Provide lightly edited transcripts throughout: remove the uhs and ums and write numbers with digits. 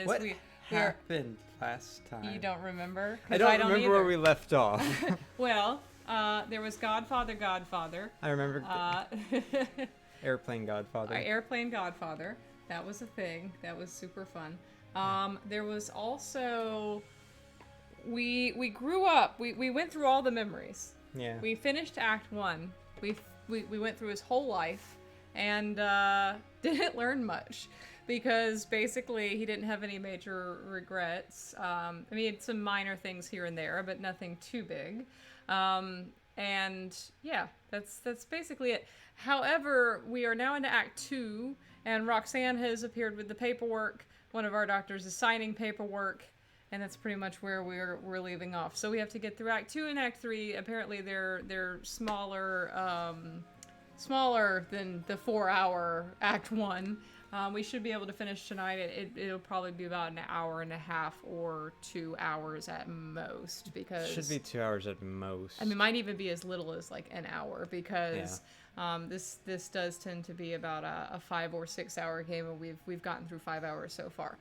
What happened last time? You don't remember? I don't remember where we left off. Well, there was Godfather. I remember Airplane Godfather. Airplane Godfather. That was a thing. That was super fun. There was also... We grew up. We went through all the memories. Yeah. We finished Act 1. We went through his whole life and didn't learn much. Because basically he didn't have any major regrets. I mean, some minor things here and there, but nothing too big. And yeah, that's basically it. However, we are now into Act 2, and Roxanne has appeared with the paperwork. One of our doctors is signing paperwork, and that's pretty much where we're leaving off. So we have to get through Act 2 and Act 3. Apparently they're smaller than the 4-hour Act 1. We should be able to finish tonight. It'll probably be about an hour and a half or 2 hours at most, because... Should be 2 hours at most. I mean, it might even be as little as like an hour, because this does tend to be about a 5 or 6 hour game, and we've gotten through 5 hours so far.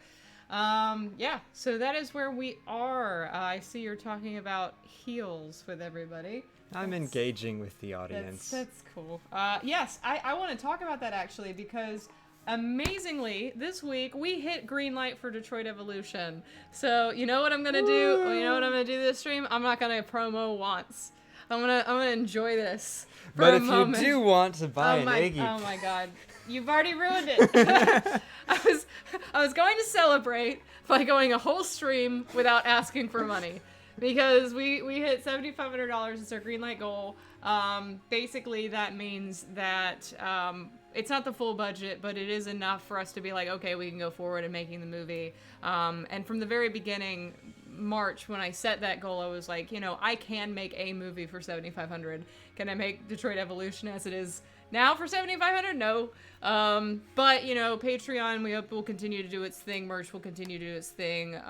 Yeah, so that is where we are. I see you're talking about heels with everybody. I'm engaging with the audience. That's cool. Yes, I want to talk about that actually, because... amazingly, this week we hit Greenlight for Detroit Evolution. So you know what I'm gonna do? You know what I'm gonna do this stream? I'm not gonna promo once. I'm gonna enjoy this for a moment. But if you do want to buy an Iggy, oh my god, you've already ruined it. I was going to celebrate by going a whole stream without asking for money. Because we hit $7,500 as our Greenlight goal. Basically, that means that it's not the full budget, but it is enough for us to be like, okay, we can go forward in making the movie. And from the very beginning, March, when I set that goal, I was like, you know, I can make a movie for $7,500. Can I make Detroit Evolution as it is now for $7,500? No. But, you know, Patreon, we hope will continue to do its thing. Merch will continue to do its thing.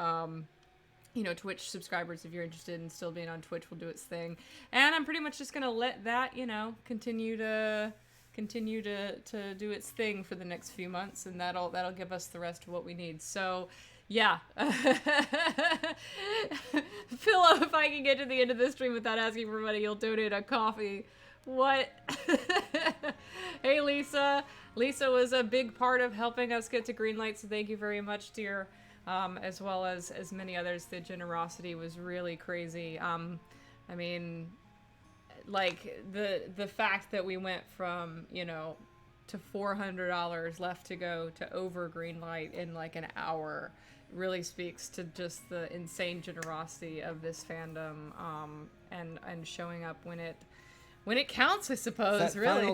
You know, Twitch subscribers, if you're interested in still being on Twitch, will do its thing. And I'm pretty much just going to let that, you know, continue to do its thing for the next few months, and that'll give us the rest of what we need. So, yeah. Philip, if I can get to the end of this stream without asking for money, you'll donate a coffee. What? Hey, Lisa. Lisa was a big part of helping us get to Greenlight, so thank you very much, dear. As well as many others. The generosity was really crazy. I mean, like, the fact that we went from, you know, to $400 left to go to over Greenlight in like an hour really speaks to just the insane generosity of this fandom, and showing up when it counts, I suppose. That really.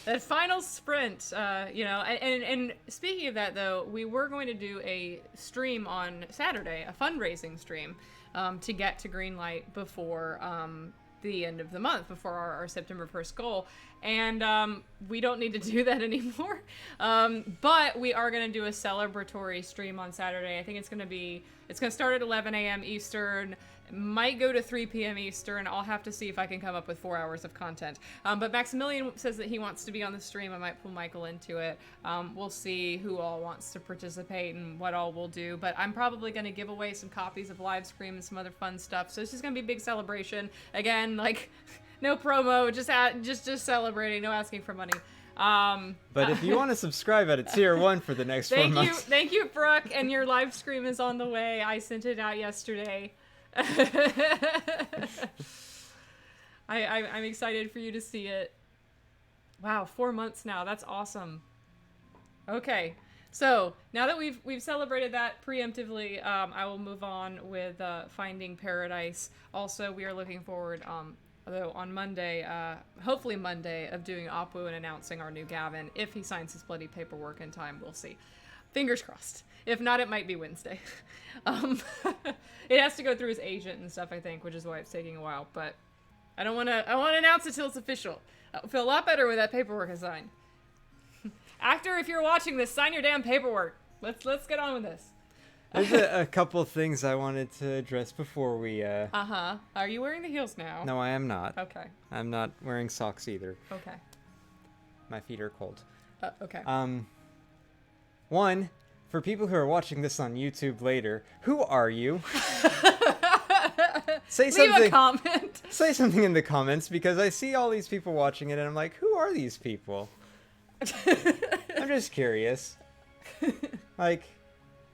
That final sprint, you know, and speaking of that, though, we were going to do a stream on Saturday, a fundraising stream, to get to Greenlight before the end of the month, before our September 1st goal. And we don't need to do that anymore. But we are going to do a celebratory stream on Saturday. I think it's going to start at 11 a.m. Eastern. Might go to 3 p.m. Eastern. I'll have to see if I can come up with 4 hours of content. But Maximilian says that he wants to be on the stream. I might pull Michael into it. We'll see who all wants to participate and what all we'll do. But I'm probably going to give away some copies of Livestream and some other fun stuff. So it's just going to be a big celebration. Again, like, no promo, just celebrating, no asking for money. But if you want to subscribe at a tier 1 for the next 4 months. Thank you, Brooke. And your live stream is on the way. I sent it out yesterday. I'm excited for you to see it. Wow, 4 months now. That's awesome. Okay, so now that we've celebrated that preemptively, I will move on with Finding Paradise. Also, we are looking forward, although on Monday, hopefully Monday, of doing Apu and announcing our new Gavin. If he signs his bloody paperwork in time, we'll see. Fingers crossed. If not, it might be Wednesday. It has to go through his agent and stuff, I think, which is why it's taking a while. But I want to announce it till it's official. I'll feel a lot better when that paperwork is signed. Actor, if you're watching this, sign your damn paperwork. Let's get on with this. There's a couple things I wanted to address before we... Are you wearing the heels now? No, I am not. Okay. I'm not wearing socks either. Okay. My feet are cold. Okay. One, for people who are watching this on YouTube later, who are you? Leave a comment. Say something in the comments, because I see all these people watching it and I'm like, who are these people? I'm just curious. Like,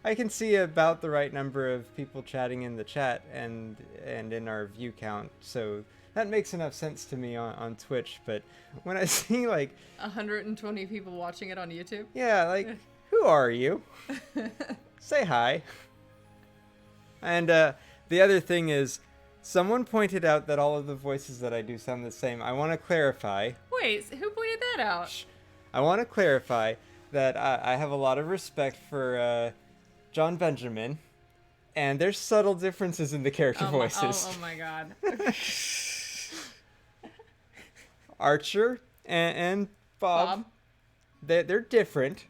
I can see about the right number of people chatting in the chat and in our view count, so that makes enough sense to me on Twitch. But when I see like 120 people watching it on YouTube, yeah, like, who are you? Say hi. And the other thing is, someone pointed out that all of the voices that I do sound the same. I want to clarify. Wait, who pointed that out? I want to clarify that I have a lot of respect for John Benjamin, and there's subtle differences in the character voices. Oh my god. Archer and Bob. They're different.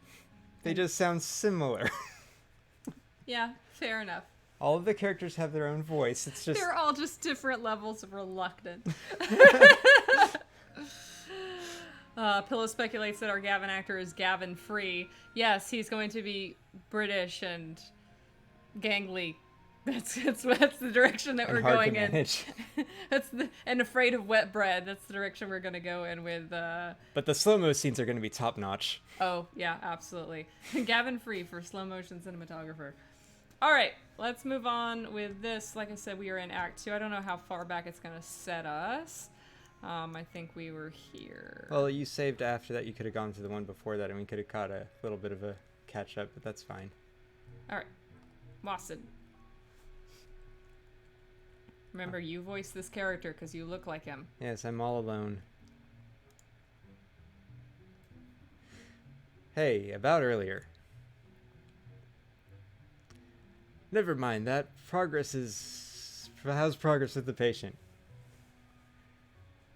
They just sound similar. Yeah, fair enough. All of the characters have their own voice. It's just they're all just different levels of reluctant. Pillow speculates that our Gavin actor is Gavin Free. Yes, he's going to be British and gangly. That's the direction that we're going in. And afraid of wet bread. That's the direction we're going to go in with. But the slow-mo scenes are going to be top-notch. Oh, yeah, absolutely. Gavin Free for slow-motion cinematographer. All right, let's move on with this. Like I said, we are in Act 2. I don't know how far back it's going to set us. I think we were here. Well, you saved after that. You could have gone to the one before that, and we could have caught a little bit of a catch-up, but that's fine. All right. Wasson. Remember, you voice this character because you look like him. Yes, I'm all alone. Hey, about earlier. Never mind that. How's progress with the patient?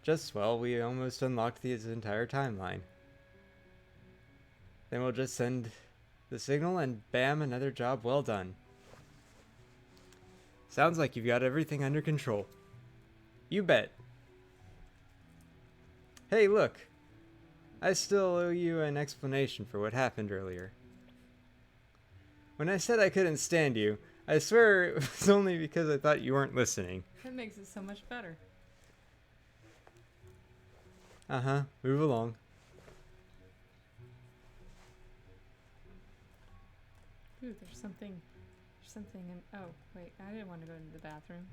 Just, well, we almost unlocked his entire timeline. Then we'll just send the signal and bam, another job well done. Sounds like you've got everything under control. You bet. Hey, look. I still owe you an explanation for what happened earlier. When I said I couldn't stand you, I swear it was only because I thought you weren't listening. That makes it so much better. Uh-huh. Move along. Ooh, there's something in... Oh, wait. I didn't want to go into the bathroom.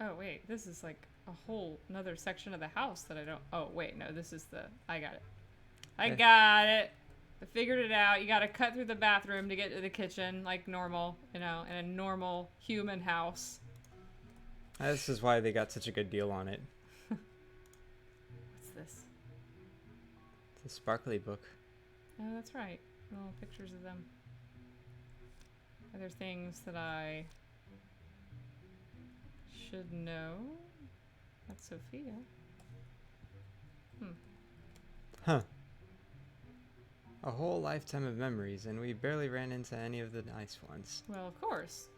Oh, wait. This is like a whole another section of the house that I don't... Oh, wait. No, this is the... I got it. I got it. I figured it out. You got to cut through the bathroom to get to the kitchen like normal, in a normal human house. This is why they got such a good deal on it. What's this? It's a sparkly book. Oh, that's right. Little pictures of them. Are there things that I should know? That's Sophia. Huh. A whole lifetime of memories, and we barely ran into any of the nice ones. Well, of course.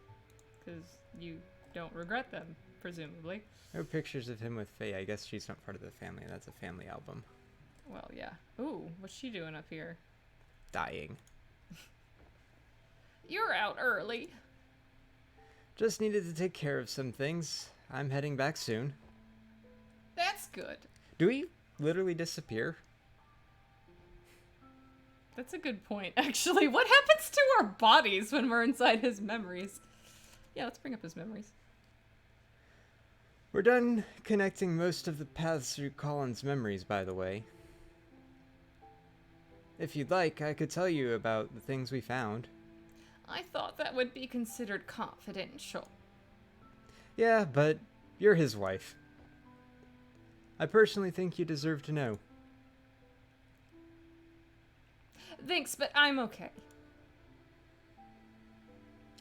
Because you don't regret them, presumably. No pictures of him with Faye. I guess she's not part of the family. That's a family album. Well, yeah. Ooh, what's she doing up here? Dying. You're out early. Just needed to take care of some things. I'm heading back soon. That's good. Do we literally disappear? That's a good point, actually. What happens to our bodies when we're inside his memories? Yeah, let's bring up his memories. We're done connecting most of the paths through Colin's memories, by the way. If you'd like, I could tell you about the things we found. I thought that would be considered confidential. Yeah, but you're his wife. I personally think you deserve to know. Thanks, but I'm okay.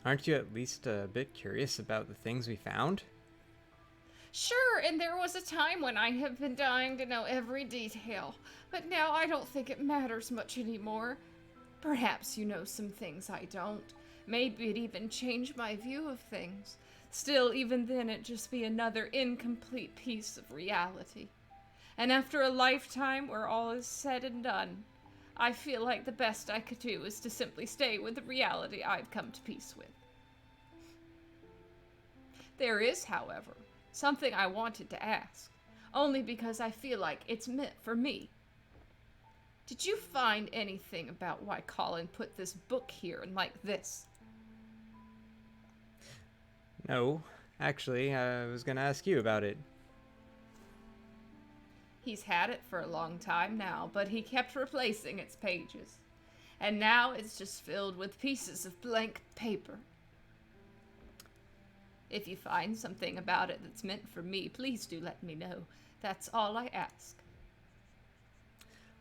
Aren't you at least a bit curious about the things we found? Sure, and there was a time when I have been dying to know every detail, but now I don't think it matters much anymore. Perhaps you know some things I don't. Maybe it'd even change my view of things. Still, even then, it'd just be another incomplete piece of reality. And after a lifetime where all is said and done, I feel like the best I could do is to simply stay with the reality I've come to peace with. There is, however, something I wanted to ask, only because I feel like it's meant for me. Did you find anything about why Colin put this book here and like this? No, actually, I was gonna ask you about it. He's had it for a long time now, but he kept replacing its pages. And now it's just filled with pieces of blank paper. If you find something about it that's meant for me, please do let me know. That's all I ask.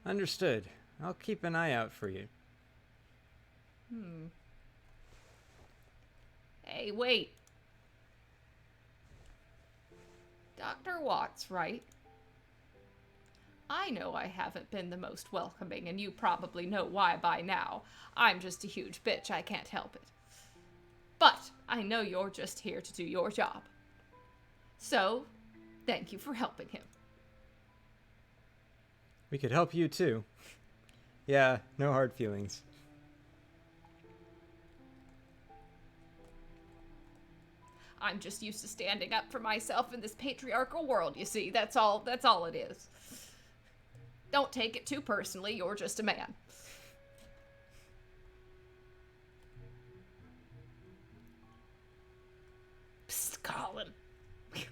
Understood. I'll keep an eye out for you. Hey, wait. Dr. Watts, right? I know I haven't been the most welcoming, and you probably know why by now. I'm just a huge bitch, I can't help it. But I know you're just here to do your job. So, thank you for helping him. We could help you too. Yeah, no hard feelings. I'm just used to standing up for myself in this patriarchal world, you see. That's all it is. Don't take it too personally, you're just a man. Psst, Colin. He's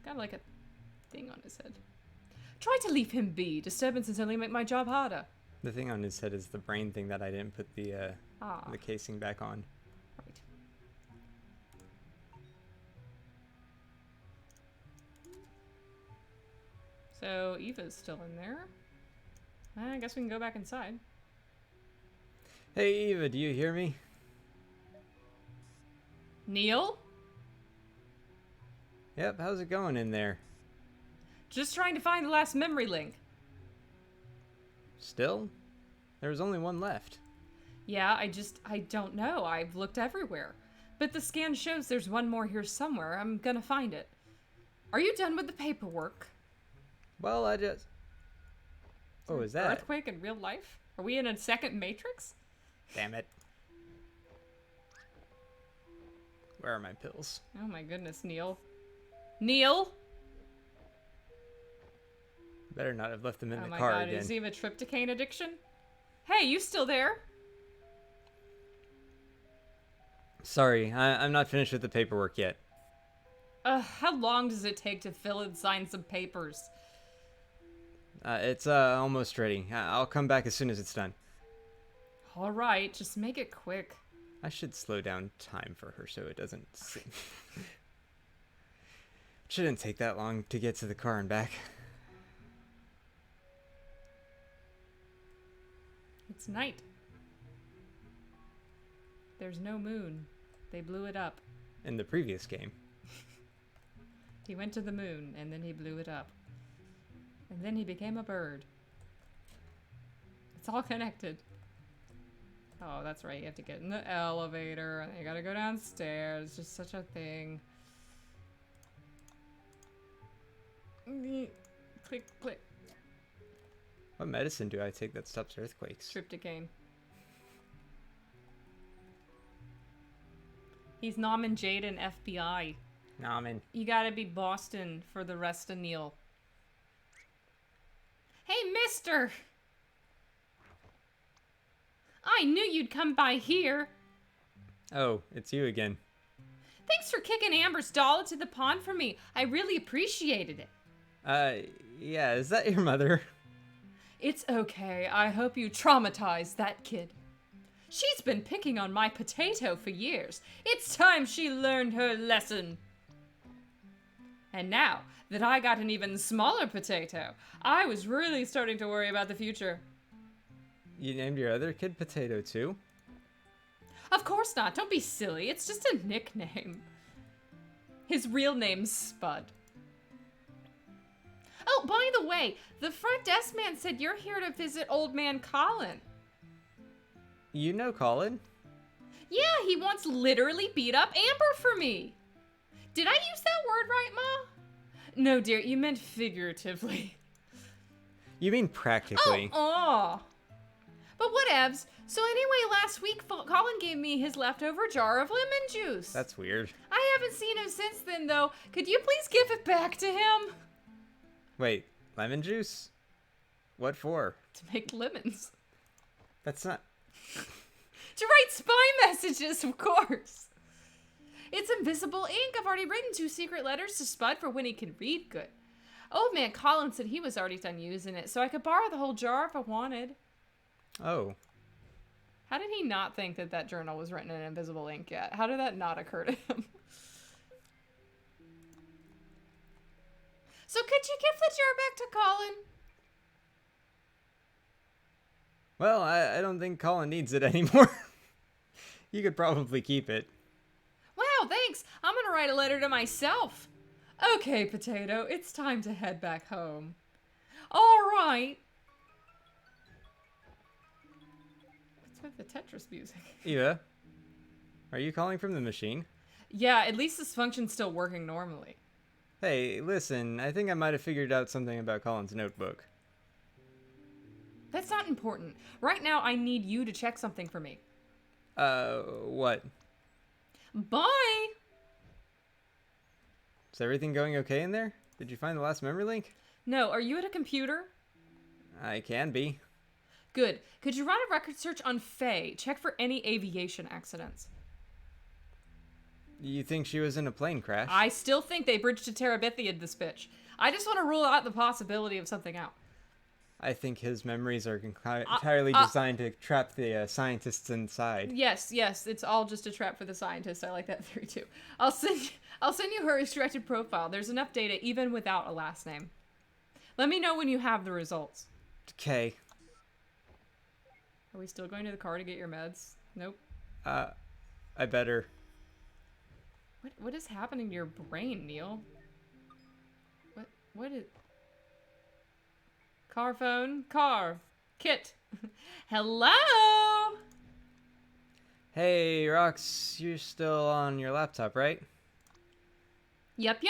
got like a thing on his head. Try to leave him be. Disturbances only make my job harder. The thing on his head is the brain thing that I didn't put the casing back on. Right. So Eva's still in there. I guess we can go back inside. Hey Eva, do you hear me? Neil? Yep, how's it going in there? Just trying to find the last memory link. Still? There was only one left. Yeah, I don't know. I've looked everywhere. But the scan shows there's one more here somewhere. I'm gonna find it. Are you done with the paperwork? Well, I just... Oh, is that? Earthquake in real life? Are we in a second Matrix? Damn it. Where are my pills? Oh my goodness, Neil. Neil? Better not have left them in Oh the my car god, again. does he have a tryptophan addiction? Hey, you still there? Sorry, I'm not finished with the paperwork yet. How long does it take to fill and sign some papers? It's almost ready. I'll come back as soon as it's done. Alright, just make it quick. I should slow down time for her so it doesn't seem... It shouldn't take that long to get to the car and back. It's night. There's no moon. They blew it up. In the previous game. He went to the moon, and then he blew it up. And then he became a bird. It's all connected. Oh, that's right. You have to get in the elevator, and you gotta go downstairs. It's just such a thing. Click, click. What medicine do I take that stops earthquakes? Tryptophan. He's Nom and Jaden FBI. Namen. You gotta be Boston for the rest of Neil. Hey, mister! I knew you'd come by here. Oh, it's you again. Thanks for kicking Amber's doll into the pond for me. I really appreciated it. Yeah, is that your mother? It's okay. I hope you traumatized that kid. She's been picking on my potato for years. It's time she learned her lesson. And now that I got an even smaller potato, I was really starting to worry about the future. You named your other kid Potato too? Of course not. Don't be silly. It's just a nickname. His real name's Spud. Oh, by the way, the front desk man said you're here to visit old man Colin. You know Colin? Yeah, he once literally beat up Amber for me. Did I use that word right, Ma? No, dear, you meant figuratively. You mean practically. Oh. But whatevs. So anyway, last week, Colin gave me his leftover jar of lemon juice. That's weird. I haven't seen him since then, though. Could you please give it back to him? Wait, lemon juice? What for? To make lemons. That's not... To write spy messages, of course. It's invisible ink. I've already written 2 secret letters to Spud for when he can read good. Old man Colin said he was already done using it, so I could borrow the whole jar if I wanted. Oh. How did he not think that that journal was written in invisible ink yet? How did that not occur to him? So could you give the jar back to Colin? Well, I don't think Colin needs it anymore. You could probably keep it. Wow, thanks. I'm gonna write a letter to myself. Okay, Potato, it's time to head back home. All right. What's with the Tetris music? Eva, are you calling from the machine? Yeah, at least this function's still working normally. Hey, listen, I think I might have figured out something about Colin's notebook. That's not important. Right now, I need you to check something for me. What? Bye! Is everything going okay in there? Did you find the last memory link? No, are you at a computer? I can be. Good. Could you run a record search on Faye? Check for any aviation accidents. You think she was in a plane crash? I still think they bridged to Terabithia this bitch. I just want to rule out the possibility of something out. I think his memories are entirely designed to trap the scientists inside. Yes, it's all just a trap for the scientists. I like that theory too. I'll send you her extracted profile. There's enough data even without a last name. Let me know when you have the results. Okay. Are we still going to the car to get your meds? Nope. I better. What is happening to your brain, Neil? What is... Car phone? Car. Kit. Hello? Hey, Rox, you're still on your laptop, right? Yep.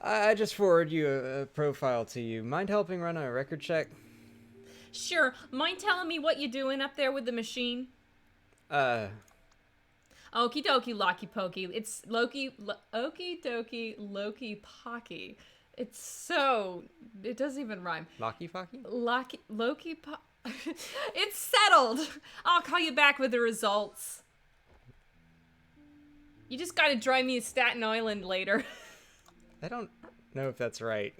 I just forwarded you a profile to you. Mind helping run a record check? Sure. Mind telling me what you doing up there with the machine? Okie dokie, Locky Pokey. It's okie dokie, Loki Pocky. It doesn't even rhyme. Locky Pocky? Loki It's settled. I'll call you back with the results. You just gotta drive me to Staten Island later. I don't know if that's right.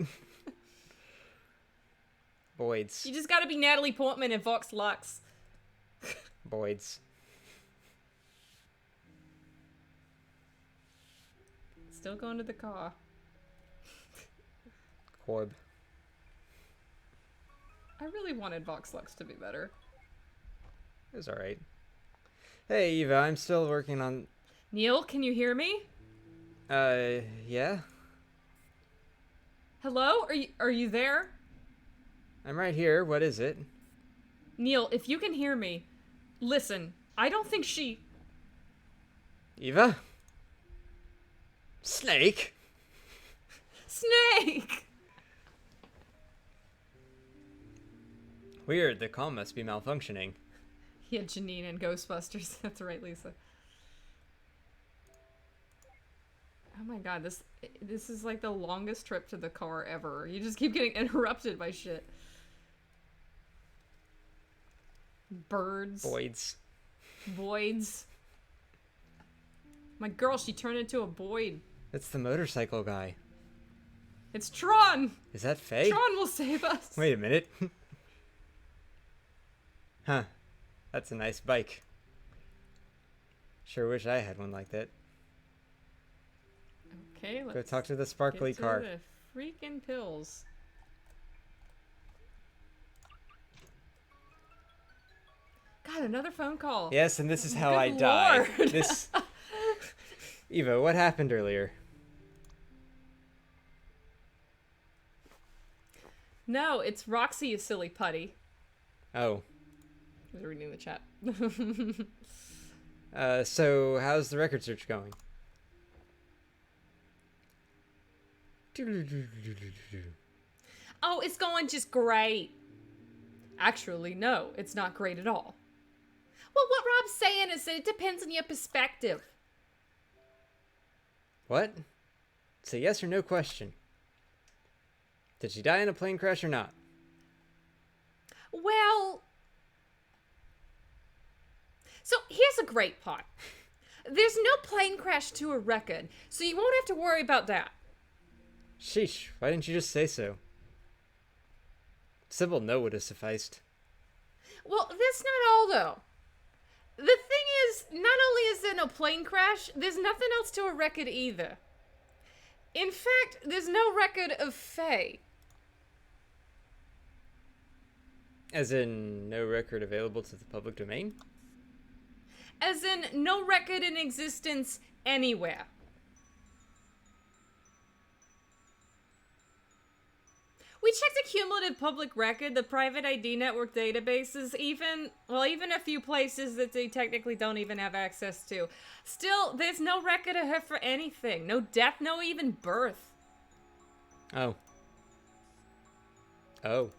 Boyd's. You just gotta be Natalie Portman and Vox Lux. Boyd's. Still going to the car. Corb. I really wanted Vox Lux to be better. It was alright. Hey, Eva, I'm still working on... Neil, can you hear me? Yeah? Hello? Are you there? I'm right here. What is it? Neil, if you can hear me, listen. I don't think she... Eva? Snake? Snake! Weird, the comm must be malfunctioning. He had Janine and Ghostbusters. That's right, Lisa. Oh my god, this is like the longest trip to the car ever. You just keep getting interrupted by shit. Birds. Boyd's. Voids. My girl, she turned into a Boyd. It's the motorcycle guy. It's Tron! Is that Faye? Tron will save us! Wait a minute. Huh. That's a nice bike. Sure wish I had one like that. Okay, let's go talk to the sparkly get to car. The freaking pills. God, another phone call. Yes, and this is how Good I died. Lord. This. Eva, what happened earlier? No, it's Roxy, you silly putty. Oh. I was reading the chat. So how's the record search going? Oh, it's going just great. Actually, no, it's not great at all. Well, what Rob's saying is that it depends on your perspective. What? It's a yes or no question. Did she die in a plane crash or not? Well, so here's a great part. There's no plane crash to a record, so you won't have to worry about that. Sheesh, why didn't you just say so? Simple no would have sufficed. Well, that's not all, though. The thing is, not only is there no plane crash, there's nothing else to a record either. In fact, there's no record of Faye. As in, no record available to the public domain? As in, no record in existence anywhere. We checked a cumulative public record, the private ID network databases, even a few places that they technically don't even have access to. Still, there's no record of her for anything. No death, no even birth. Oh. Oh.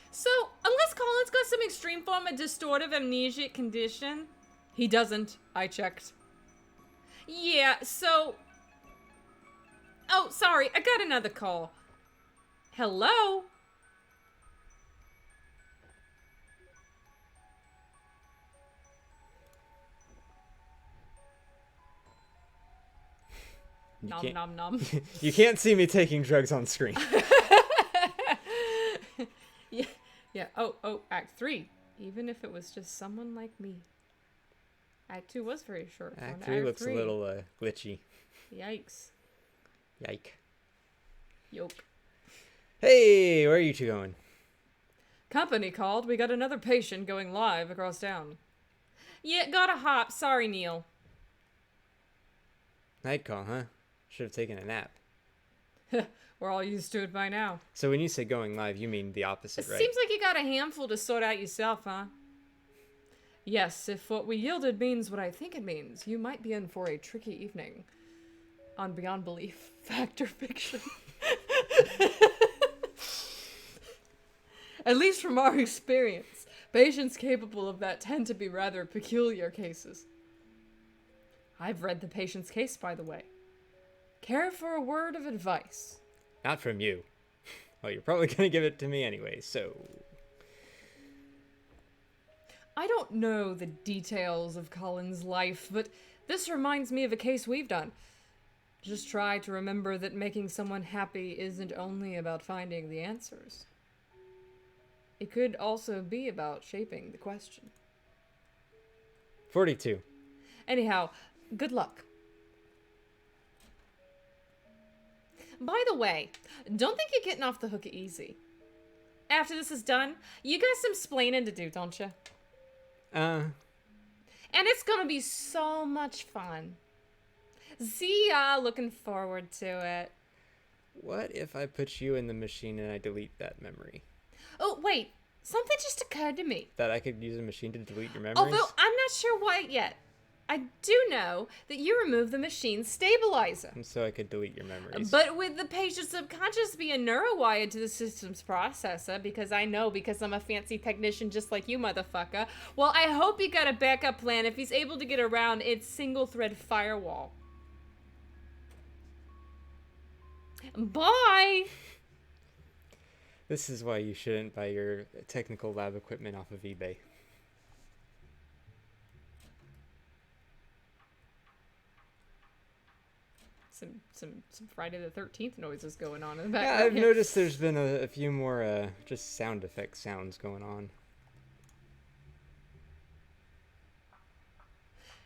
So, unless Colin's got some extreme form of distortive amnesic condition, he doesn't. I checked. Yeah, so... Oh, sorry, I got another call. Hello? Nom nom nom. You can't see me taking drugs on screen. Yeah. Oh, Act 3. Even if it was just someone like me. Act 2 was very short. Act 3 looks a little glitchy. Yikes. Yike. Yoke. Hey, where are you two going? Company called. We got another patient going live across town. Yeah, gotta hop. Sorry, Neil. Night call, huh? Should have taken a nap. We're all used to it by now. So when you say going live, you mean the opposite, right? Seems like you got a handful to sort out yourself, huh? Yes, if what we yielded means what I think it means, you might be in for a tricky evening. On Beyond Belief, Fact or Fiction. At least from our experience, patients capable of that tend to be rather peculiar cases. I've read the patient's case, by the way. Care for a word of advice? Not from you. Well, you're probably going to give it to me anyway, so... I don't know the details of Colin's life, but this reminds me of a case we've done. Just try to remember that making someone happy isn't only about finding the answers. It could also be about shaping the question. 42. Anyhow, good luck. By the way, don't think you're getting off the hook easy. After this is done, you got some splaining to do, don't you? And it's gonna be so much fun. See ya, looking forward to it. What if I put you in the machine and I delete that memory? Oh, wait. Something just occurred to me. That I could use a machine to delete your memories? Although, I'm not sure why yet. I do know that you removed the machine's stabilizer. And so I could delete your memories. But with the patient's subconscious being neurowired to the system's processor, because I'm a fancy technician just like you, motherfucker, well, I hope you got a backup plan if he's able to get around its single-thread firewall. Bye! This is why you shouldn't buy your technical lab equipment off of eBay. Some Friday the 13th noises going on in the Yeah, background. I've noticed there's been a few more just sound effect sounds going on.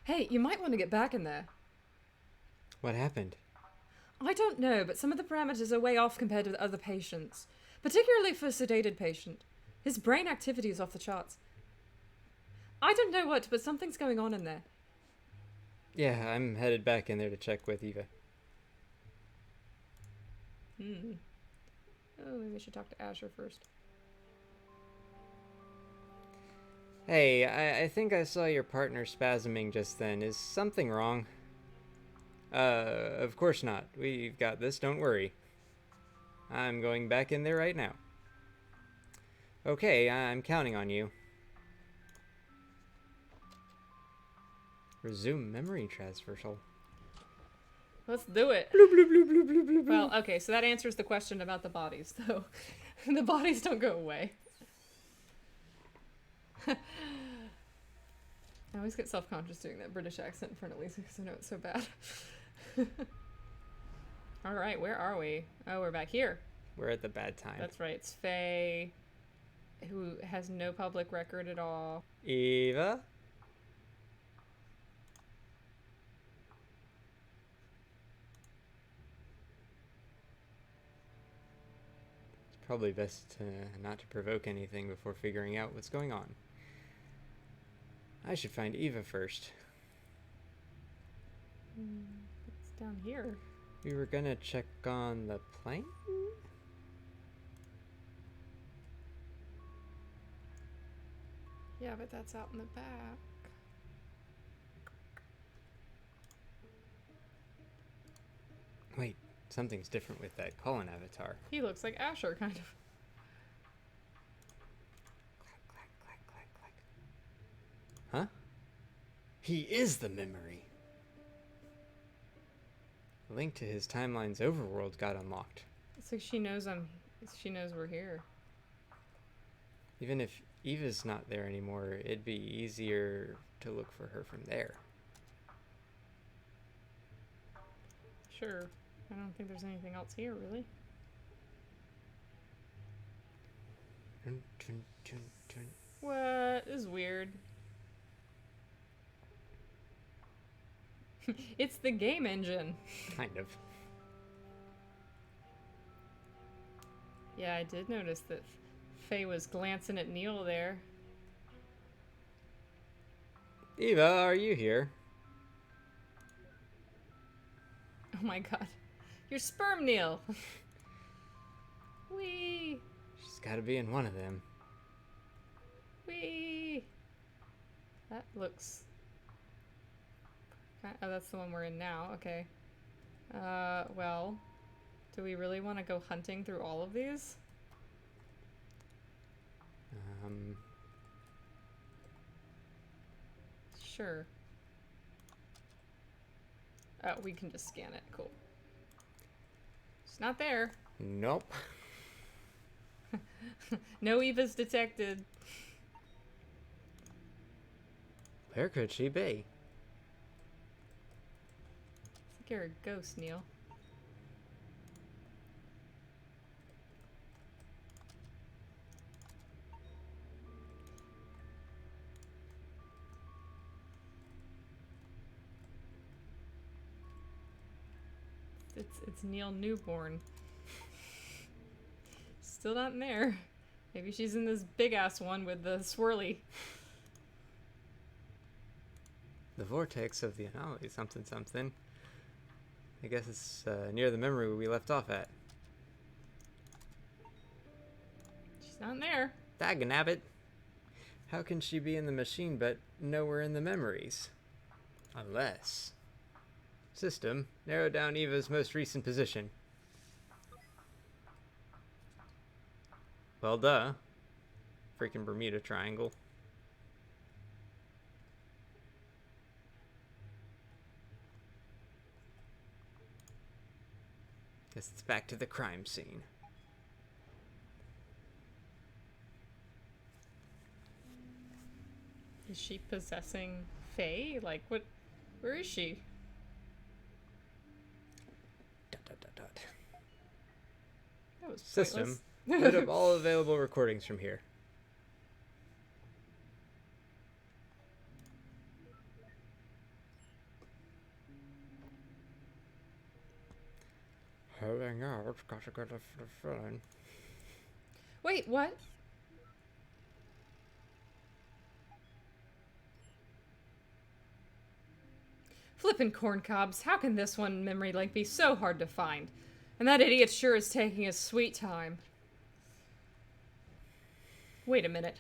Hey, you might want to get back in there. What happened? I don't know, but some of the parameters are way off compared with other patients. Particularly for a sedated patient. His brain activity is off the charts. I don't know what, but something's going on in there. Yeah, I'm headed back in there to check with Eva. Oh, maybe I should talk to Asher first. Hey, I think I saw your partner spasming just then. Is something wrong? Of course not. We've got this, don't worry. I'm going back in there right now. Okay, I'm counting on you. Resume memory transversal. Let's do it. Well, okay, so that answers the question about the bodies, though. The bodies don't go away. I always get self-conscious doing that British accent in front of Lisa because I know it's so bad. Alright, where are we? Oh, we're back here. We're at the bad time. That's right, it's Faye, who has no public record at all. Eva? It's probably best not to provoke anything before figuring out what's going on. I should find Eva first. It's down here. We were gonna check on the plane? Yeah, but that's out in the back. Wait, something's different with that Colin avatar. He looks like Asher, kind of. Clack, clack, clack, clack, clack. Huh? He is the memory. The link to his timeline's overworld got unlocked. It's like she knows we're here. Even if Eva's not there anymore, it'd be easier to look for her from there. Sure. I don't think there's anything else here, really. Dun, dun, dun, dun. What? This is weird. It's the game engine. Kind of. Yeah, I did notice that Faye was glancing at Neil there. Eva, are you here? Oh my god. Your sperm, Neil! Whee! She's gotta be in one of them. Whee! That looks... Oh, that's the one we're in now. Okay. Well... Do we really want to go hunting through all of these? Sure. Oh, we can just scan it. Cool. It's not there. Nope. No Eva's detected. Where could she be? It's like you're a ghost, Neil. It's Neil Newborn. Still not in there. Maybe she's in this big ass one with the swirly. The vortex of the anomaly, something something. I guess it's near the memory we left off at. She's not in there. Dagnabbit. How can she be in the machine but nowhere in the memories? Unless... System, narrow down Eva's most recent position. Well, duh. Freaking Bermuda Triangle. Guess it's back to the crime scene. Is she possessing Faye? Like, what? Where is she? Dot, dot, dot, dot. That was System, pointless. load up all available recordings from here. Holding out, gotta get the feeling. Wait, what? Flippin' corn cobs, how can this one memory link be so hard to find? And that idiot sure is taking his sweet time. Wait a minute.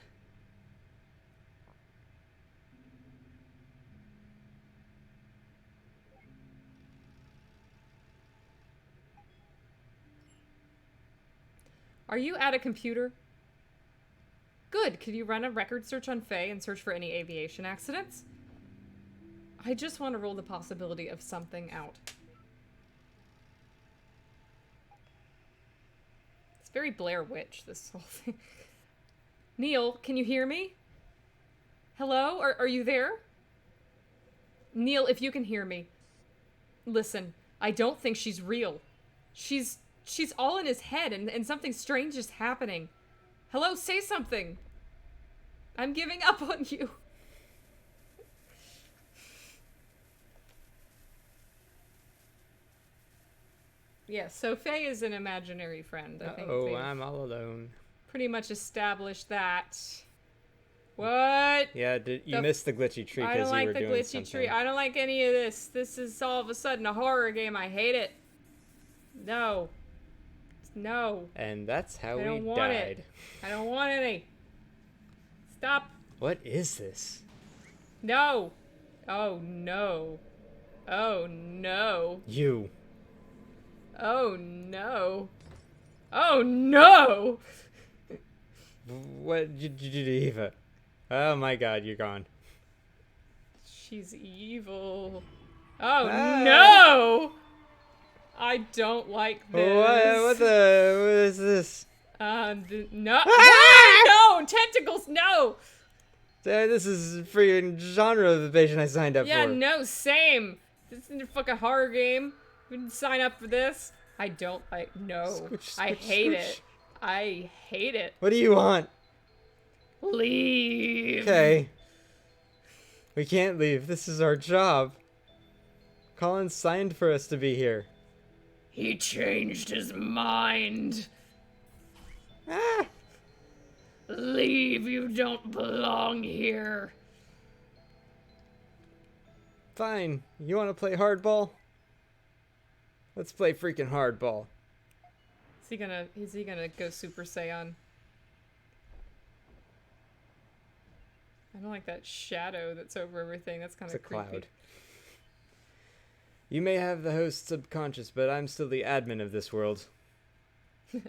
Are you at a computer? Good. Could you run a record search on Faye and search for any aviation accidents? I just want to rule the possibility of something out. It's very Blair Witch, this whole thing. Neil, can you hear me? Hello? Are you there? Neil, if you can hear me. Listen, I don't think she's real. She's all in his head and something strange is happening. Hello, say something. I'm giving up on you. Yeah, so Faye is an imaginary friend. I think I'm all alone. pretty much established that. What? Yeah, you missed the glitchy tree I because don't you like were the doing glitchy something. tree. I don't like any of this. This is all of a sudden a horror game. I hate it. No. No. And that's how I don't we want died. it. I don't want any. Stop. What is this? No. Oh, no. Oh, no. You. Oh, no. Oh, no! What did you do, Eva? Oh my god, you're gone. She's evil. Oh, Ah. no! I don't like this. What is this? No. Ah! No! Tentacles, no! This is freaking genre of evasion I signed up Yeah, for. no, same. This isn't a fucking horror game. We didn't sign up for this. I don't like, no. I hate it. I hate it. What do you want? Leave. Okay. We can't leave. This is our job. Colin signed for us to be here. He changed his mind. Ah! Leave, you don't belong here. Fine. You want to play hardball? Let's play freaking hardball. Is he gonna go Super Saiyan? I don't like that shadow that's over everything. That's kind It's of a creepy. cloud. You may have the host's subconscious, but I'm still the admin of this world.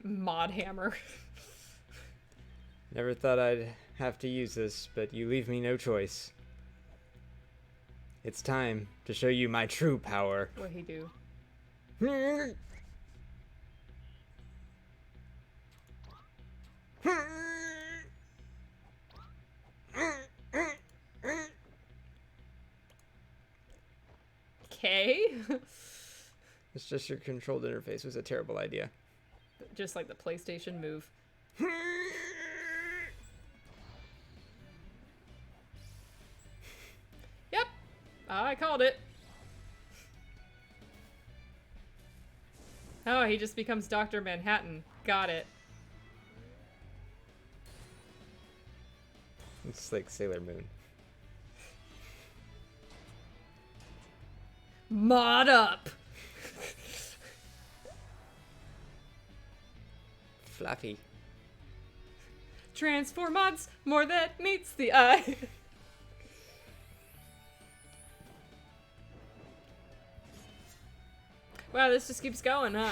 Mod hammer. Never thought I'd have to use this, but you leave me no choice. It's time to show you my true power. What'd he do? Okay. It's just your controlled interface was a terrible idea. Just like the PlayStation move. Yep. I called it. Oh, he just becomes Dr. Manhattan. Got it. It's like Sailor Moon. Mod up. Fluffy. Transform mods more that meets the eye. Wow, this just keeps going, huh?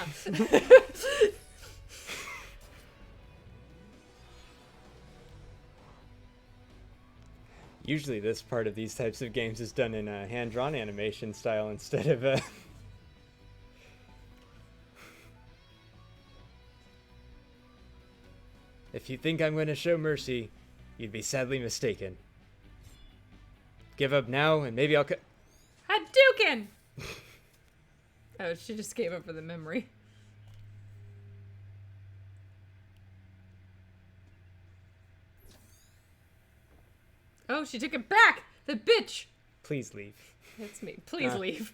Usually this part of these types of games is done in a hand-drawn animation style instead of a... If you think I'm going to show mercy, you'd be sadly mistaken. Give up now, and maybe I'll Hadouken! Oh, she just gave up for the memory. Oh, she took it back! The bitch! Please leave. That's me. Please leave.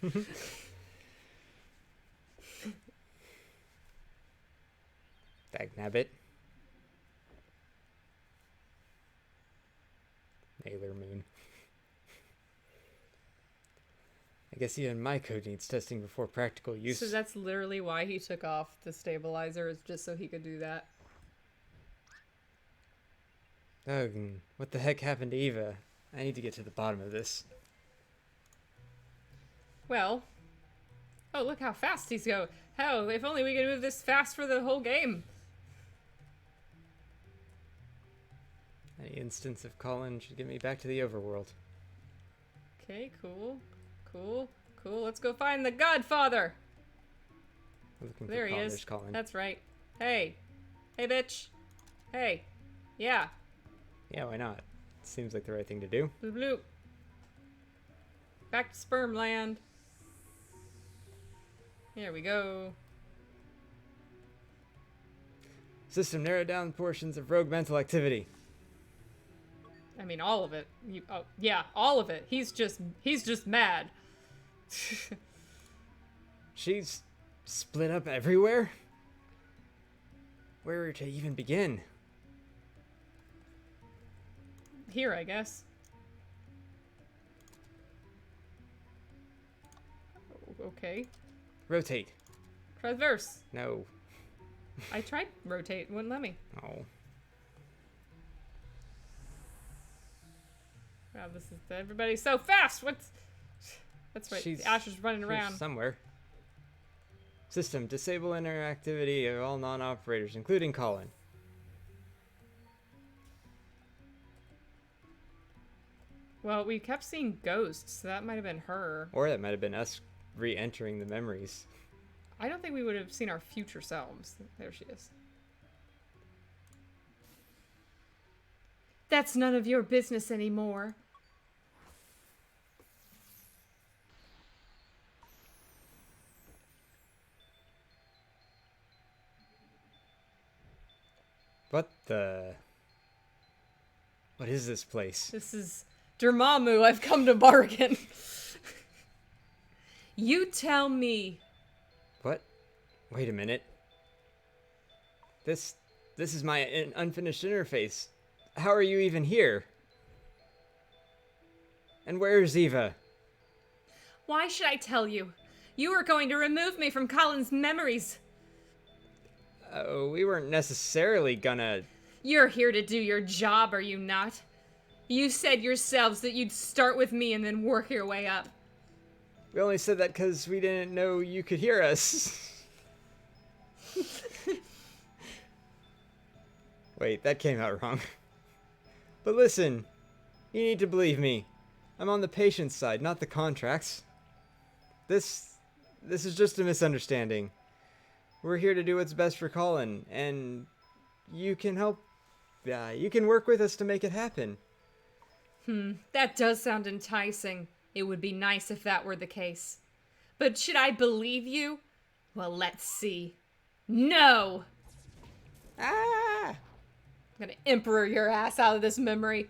Dagnabbit. Sailor Moon. I guess even my code needs testing before practical use. So that's literally why he took off the stabilizer, is just so he could do that. Oh, what the heck happened to Eva? I need to get to the bottom of this. Well. Oh, look how fast he's going. Hell, if only we could move this fast for the whole game. Any instance of Colin should get me back to the overworld. Okay, cool. Cool. Cool. Let's go find the Godfather. I'm looking There for he Colin. is. There's Colin. That's right. Hey. Hey, bitch. Hey. Yeah. Yeah, why not? Seems like the right thing to do. Bloop bloop. Back to sperm land. Here we go. System narrowed down portions of rogue mental activity. I mean, all of it. Oh, yeah, all of it. He's just mad. She's split up everywhere? Where to even begin? Here, I guess. Okay. Rotate. Traverse. No. I tried rotate, wouldn't let me. Oh. Wow, this is everybody's so fast. What's? That's right. She's Asher's running here around. somewhere. System, disable interactivity of all non-operators, including Colin. Well, we kept seeing ghosts, so that might have been her. Or that might have been us re-entering the memories. I don't think we would have seen our future selves. There she is. That's none of your business anymore. What the... What is this place? This is Dormammu. I've come to bargain. You tell me. What? Wait a minute. This is my unfinished interface. How are you even here? And where is Eva? Why should I tell you? You were going to remove me from Colin's memories. We weren't necessarily gonna... You're here to do your job, are you not? You said yourselves that you'd start with me and then work your way up. We only said that because we didn't know you could hear us. Wait, that came out wrong. But listen, you need to believe me. I'm on the patient's side, not the contracts. This is just a misunderstanding. We're here to do what's best for Colin, and you can help. You can work with us to make it happen. That does sound enticing. It would be nice if that were the case. But should I believe you? Well, let's see. No! Ah! I'm gonna emperor your ass out of this memory.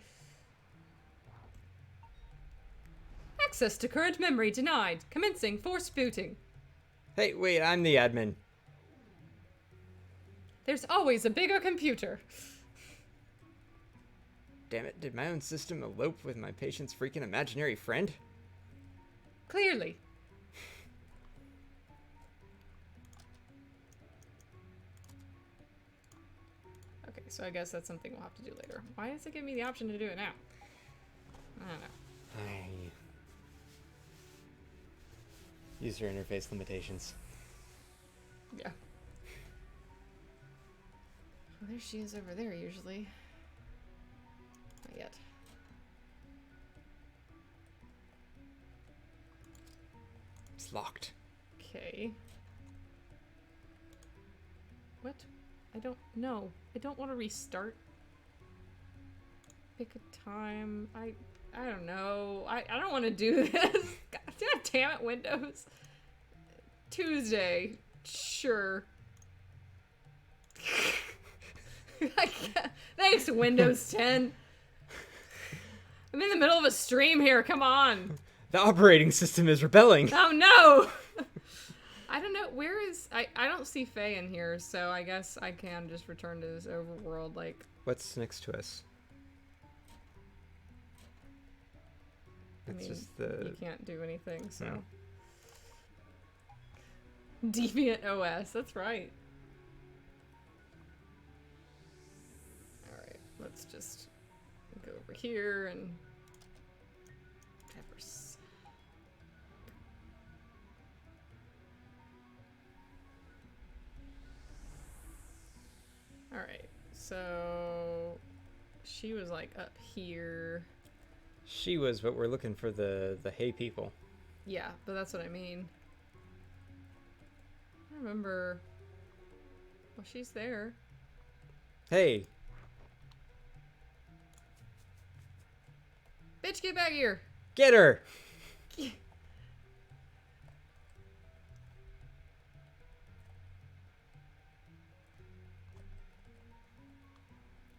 Access to current memory denied. Commencing force booting. Hey, wait, I'm the admin. There's always a bigger computer. Damn it, did my own system elope with my patient's freaking imaginary friend? Clearly. Okay, so I guess that's something we'll have to do later. Why does it give me the option to do it now? I don't know. User interface limitations. Yeah. Well, there she is over there usually. Not yet. It's locked. Okay. What? I don't know. I don't want to restart. Pick a time. I don't know. I don't want to do this. God damn it, Windows. Tuesday. Sure. Thanks, Windows 10. I'm in the middle of a stream here. Come on. The operating system is rebelling. Oh no. I don't know. Where is... I don't see Faye in here, so I guess I can just return to this overworld, like... What's next to us? I It's mean, just the... you can't do anything, so... No. Deviant OS, that's right. Alright, let's just go over here and... Peppers. Alright, so... She was like up here. She was, but we're looking for the hay people. Yeah, but that's what I mean. I remember. Well, she's there. Hey. Bitch, get back here. Get her!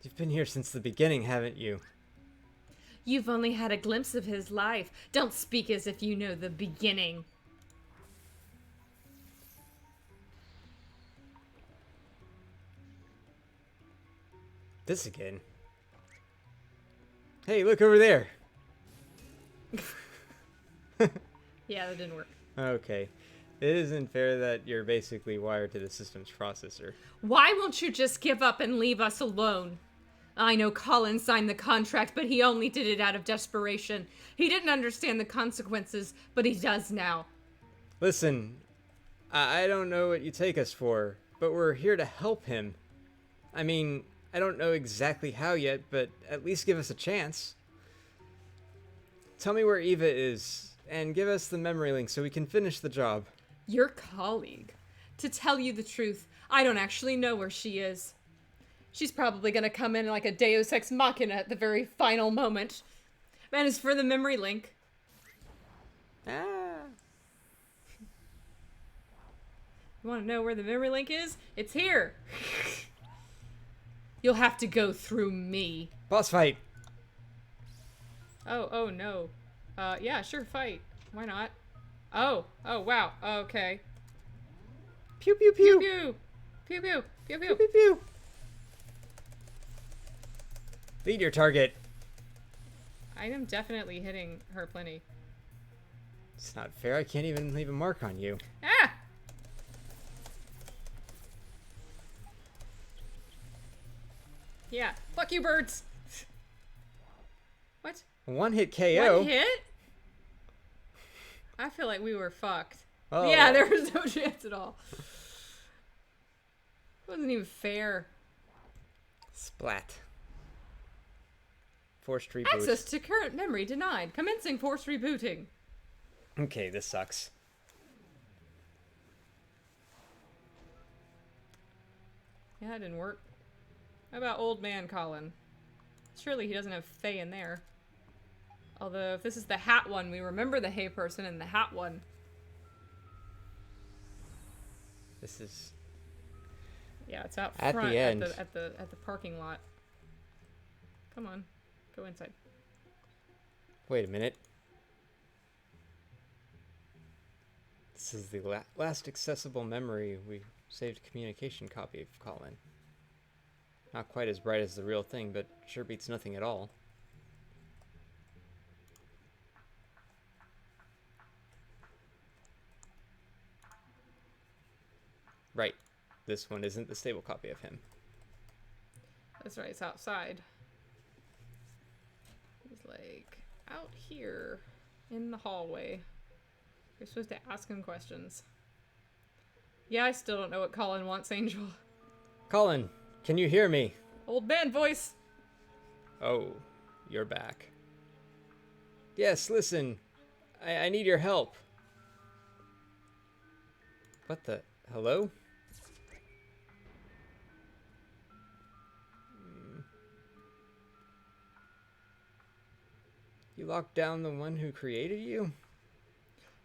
You've been here since the beginning, haven't you? You've only had a glimpse of his life. Don't speak as if you know the beginning. This again. Hey, look over there. Yeah, that didn't work. Okay. It isn't fair that you're basically wired to the system's processor. Why won't you just give up and leave us alone? I know Colin signed the contract, but he only did it out of desperation. He didn't understand the consequences, but he does now. Listen, I don't know what you take us for, but we're here to help him. I mean, I don't know exactly how yet, but at least give us a chance. Tell me where Eva is, and give us the memory link so we can finish the job. Your colleague. To tell you the truth, I don't actually know where she is. She's probably gonna come in like a Deus Ex Machina at the very final moment. And as for the memory link... Ah. You wanna know where the memory link is? It's here! You'll have to go through me. Boss fight! Oh no. Yeah, sure, fight. Why not? Oh, wow. Okay. Pew pew pew! Pew pew! Pew pew! Pew Pew pew! pew pew! Lead your target. I am definitely hitting her plenty. It's not fair, I can't even leave a mark on you. Ah! Yeah. Fuck you, birds! What? One hit KO. One hit? I feel like we were fucked. Oh. Yeah, there was no chance at all. It wasn't even fair. Splat. Forced reboot. Access to current memory denied. Commencing forced rebooting. Okay, this sucks. Yeah, that didn't work. How about old man Colin? Surely he doesn't have Faye in there. Although, if this is the hat one, we remember the hay person in the hat one. This is... Yeah, it's out At front the end. at the parking lot. Come on, go inside. Wait a minute. This is the last accessible memory we saved communication copy of Colin. Not quite as bright as the real thing, but sure beats nothing at all. Right. This one isn't the stable copy of him. That's right, it's outside. He's like out here in the hallway. You're supposed to ask him questions. Yeah, I still don't know what Colin wants, Angel. Colin, can you hear me? Old man voice. Oh, you're back. Yes, listen. I need your help. What the... Hello? You locked down the one who created you?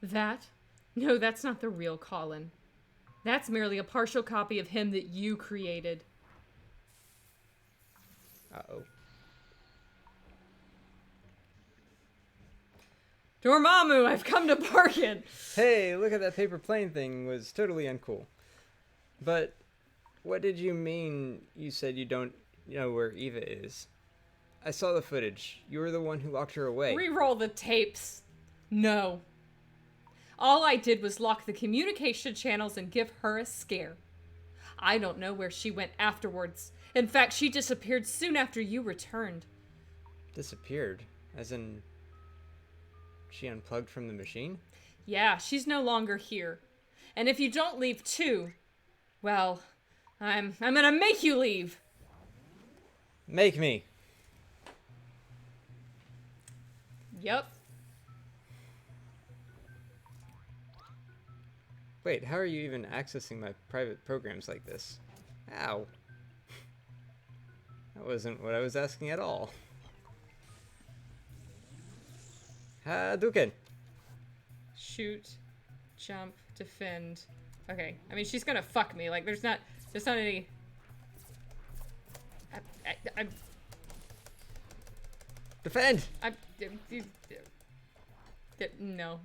That? No, that's not the real Colin. That's merely a partial copy of him that you created. Uh-oh. Dormammu, I've come to bargain! Hey, look at that paper plane thing was totally uncool. But what did you mean you said you don't know where Eva is? I saw the footage. You were the one who locked her away. Reroll the tapes. No. All I did was lock the communication channels and give her a scare. I don't know where she went afterwards. In fact, she disappeared soon after you returned. Disappeared? As in... she unplugged from the machine? Yeah, she's no longer here. And if you don't leave too, well, I'm gonna make you leave. Make me. Yep. Wait, how are you even accessing my private programs like this? Ow. That wasn't what I was asking at all. Hadouken! Shoot, jump, defend. Okay, I mean, she's gonna fuck me. Like, there's not any... I'm... Defend! No.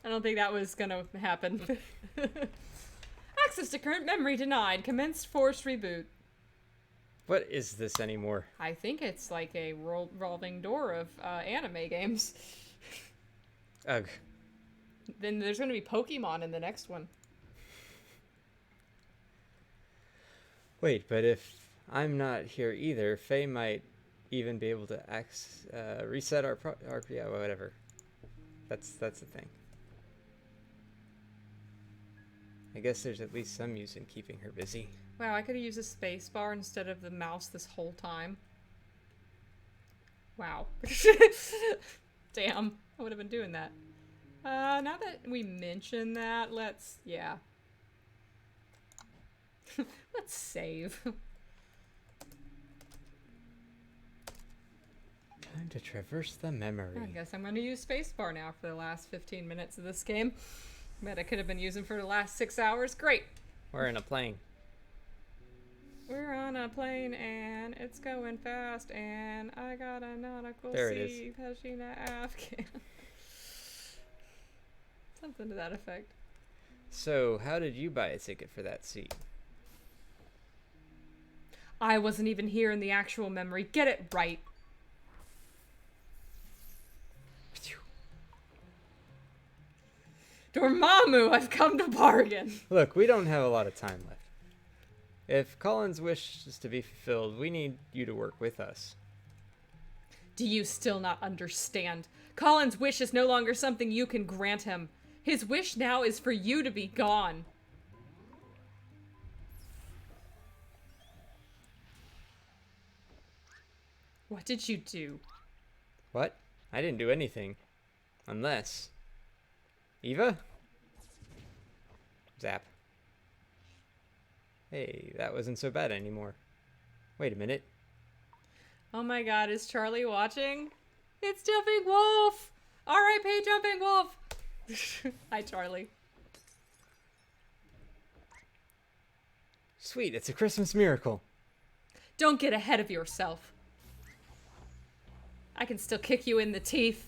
I don't think that was gonna happen. Access to current memory denied. Commenced forced reboot. What is this anymore? I think it's like a revolving door of anime games. Ugh. Then there's gonna be Pokemon in the next one. Wait, but if I'm not here either, Faye might even be able to reset our yeah, whatever. That's the thing. I guess there's at least some use in keeping her busy. Wow, I could have used a space bar instead of the mouse this whole time. Wow. Damn, I would have been doing that. Now that we mention that, let's save. Time to traverse the memory. I guess I'm going to use spacebar now for the last 15 minutes of this game. Bet I could have been using for the last 6 hours. Great. We're in a plane. We're on a plane and it's going fast and I got a nautical There it sea is. Pashina Afghan. Something to that effect. So, how did you buy a ticket for that seat? I wasn't even here in the actual memory. Get it right. Dormammu, I've come to bargain. Look, we don't have a lot of time left. If Colin's wish is to be fulfilled, we need you to work with us. Do you still not understand? Colin's wish is no longer something you can grant him. His wish now is for you to be gone. What did you do? What? I didn't do anything. Unless... Eva? Zap. Hey, that wasn't so bad anymore. Wait a minute. Oh my god, is Charlie watching? It's Jumping Wolf! R.I.P. Jumping Wolf! Hi, Charlie. Sweet, it's a Christmas miracle. Don't get ahead of yourself. I can still kick you in the teeth.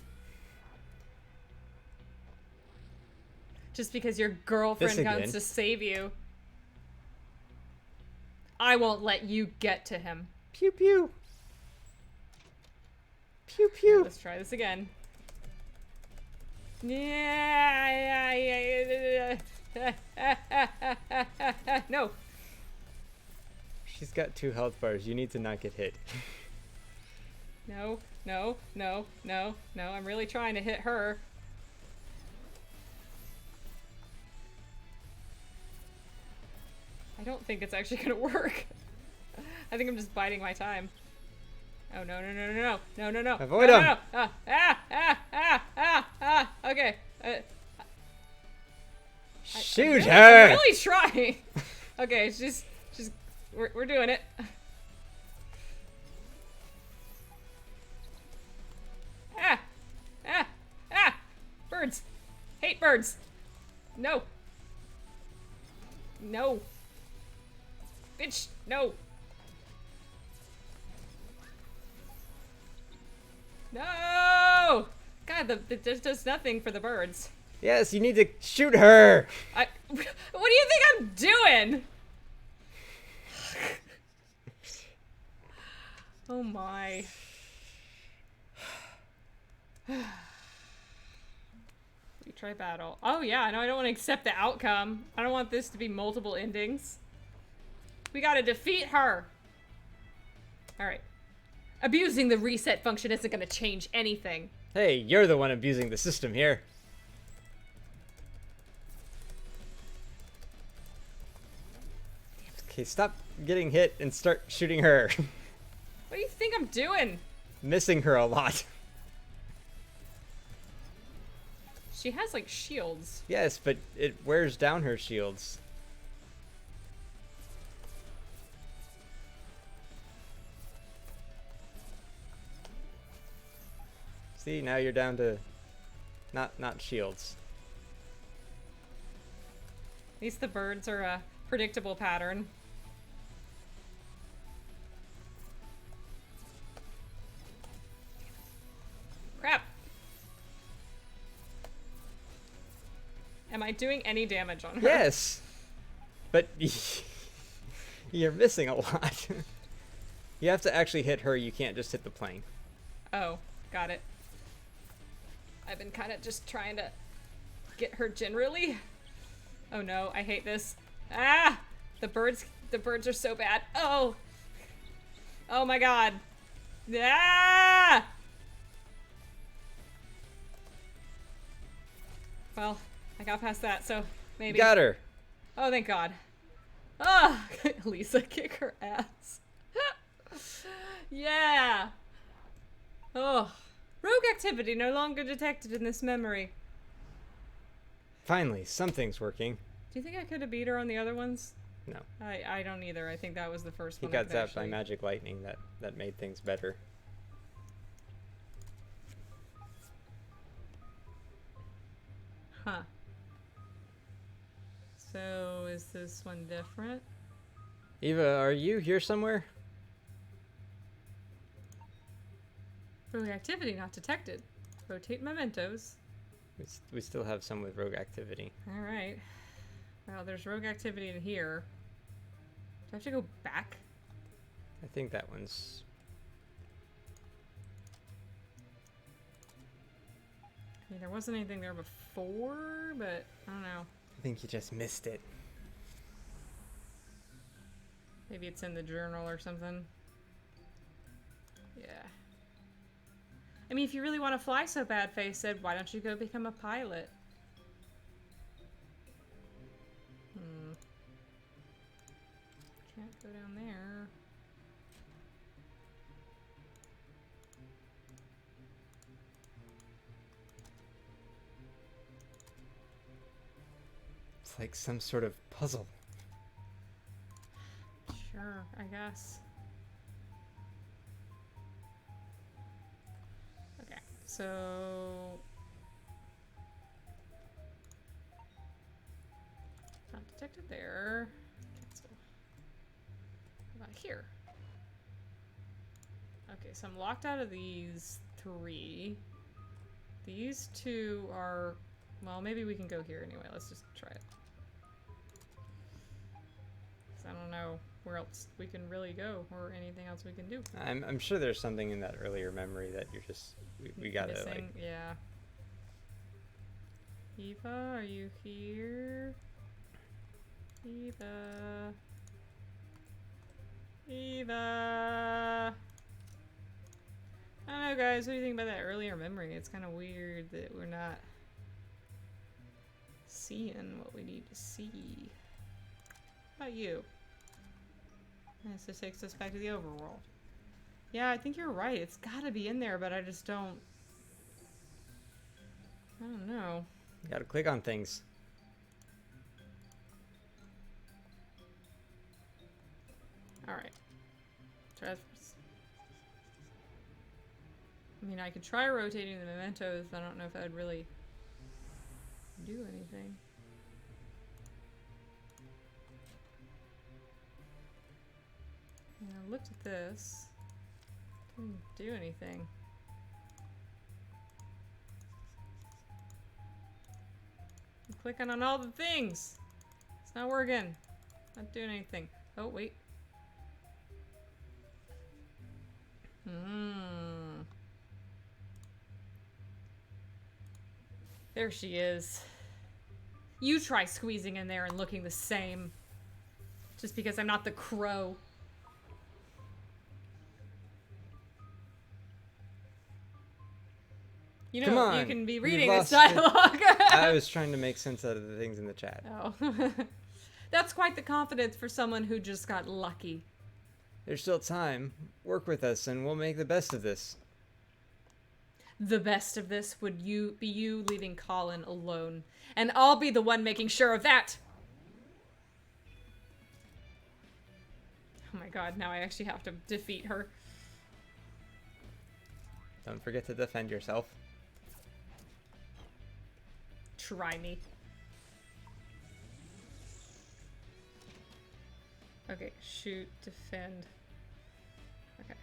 Just because your girlfriend comes to save you. I won't let you get to him. Pew pew. Pew pew. Let's try this again. No. She's got 2 health bars. You need to not get hit. No, no, no, no, no. I'm really trying to hit her. I don't think it's actually gonna work. I think I'm just biding my time. Oh no no no no no no no no! Avoid no, him! No, no. Okay. Shoot I'm her! really trying. Okay, it's just we're doing it. Birds. Hate birds. No. No. Bitch, no. No! God, this does nothing for the birds. Yes, you need to shoot her! What do you think I'm doing? Oh my. Retry battle. Oh yeah, no, I don't want to accept the outcome. I don't want this to be multiple endings. We gotta defeat her! Alright. Abusing the reset function isn't gonna change anything. Hey, you're the one abusing the system here. Okay, stop getting hit and start shooting her. What do you think I'm doing? missing her a lot. She has, like, shields. Yes, but it wears down her shields. See, now you're down to not shields. At least the birds are a predictable pattern. Crap. Am I doing any damage on her? Yes, but you're missing a lot. You have to actually hit her. You can't just hit the plane. Oh, got it. I've been kind of just trying to get her generally. Oh no, I hate this. Ah! The birds are so bad. Oh! Oh my god. Ah! Well, I got past that, so maybe. Got her. Oh, thank god. Ah! Lisa, kick her ass. Yeah! Oh. Rogue activity no longer detected in this memory. Finally, something's working. Do you think I could have beat her on the other ones? No. I don't either. I think that was the first He one. I got could zapped by actually... magic lightning that made things better. Huh. So, is this one different? Eva, are you here somewhere? Rogue activity not detected. Rotate mementos. We still have some with rogue activity. Alright. Well, there's rogue activity in here. Do I have to go back? I think that one's... I mean, there wasn't anything there before, but I don't know. I think you just missed it. Maybe it's in the journal or something. Yeah. I mean, if you really want to fly so bad, Faye said, why don't you go become a pilot? Can't go down there. It's like some sort of puzzle. Sure, I guess. Okay, so... Not detected there. Cancel. How about here? Okay, so I'm locked out of these 3. These 2 are... Well, maybe we can go here anyway. Let's just try it. 'Cause I don't know where else we can really go or anything else we can do. I'm sure there's something in that earlier memory that you're just... We gotta, missing. like... Yeah. Eva, are you here? Eva. Eva. I don't know, guys. What do you think about that earlier memory? It's kind of weird that we're not seeing what we need to see. How about you? This just takes us back to the overworld. Yeah, I think you're right. It's gotta be in there, but I just don't... I don't know. You gotta click on things. Alright. Try this. I mean, I could try rotating the mementos, but I don't know if that would really do anything. Yeah, I looked at this. Didn't do anything. I'm clicking on all the things. It's not working. Not doing anything. Oh, wait. There she is. You try squeezing in there and looking the same. Just because I'm not the crow. You know, Come on, you can be you've reading this lost it. dialogue. I was trying to make sense out of the things in the chat. Oh. That's quite the confidence for someone who just got lucky. There's still time. Work with us and we'll make the best of this. the best of this would be you leaving Colin alone. And I'll be the one making sure of that. Oh my god, now I actually have to defeat her. Don't forget to defend yourself. Try me. Okay, shoot, defend. Okay.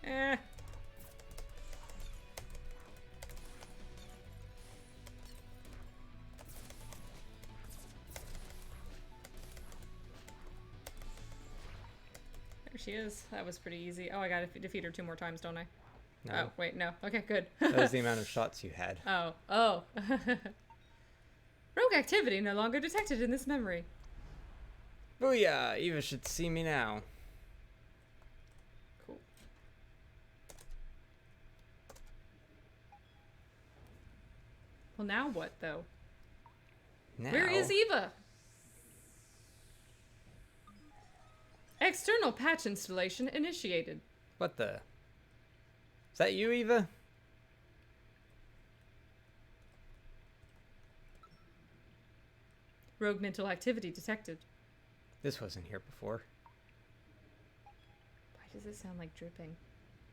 Eh. There she is. That was pretty easy. Oh, I gotta defeat her 2 more times, don't I? No. Oh, wait, no. Okay, good. That was the amount of shots you had. Oh. Rogue activity no longer detected in this memory. Booyah! Eva should see me now. Cool. Well, now what, though? Now. Where is Eva? External patch installation initiated. What the? Is that you, Eva? Rogue mental activity detected. This wasn't here before. Why does it sound like dripping?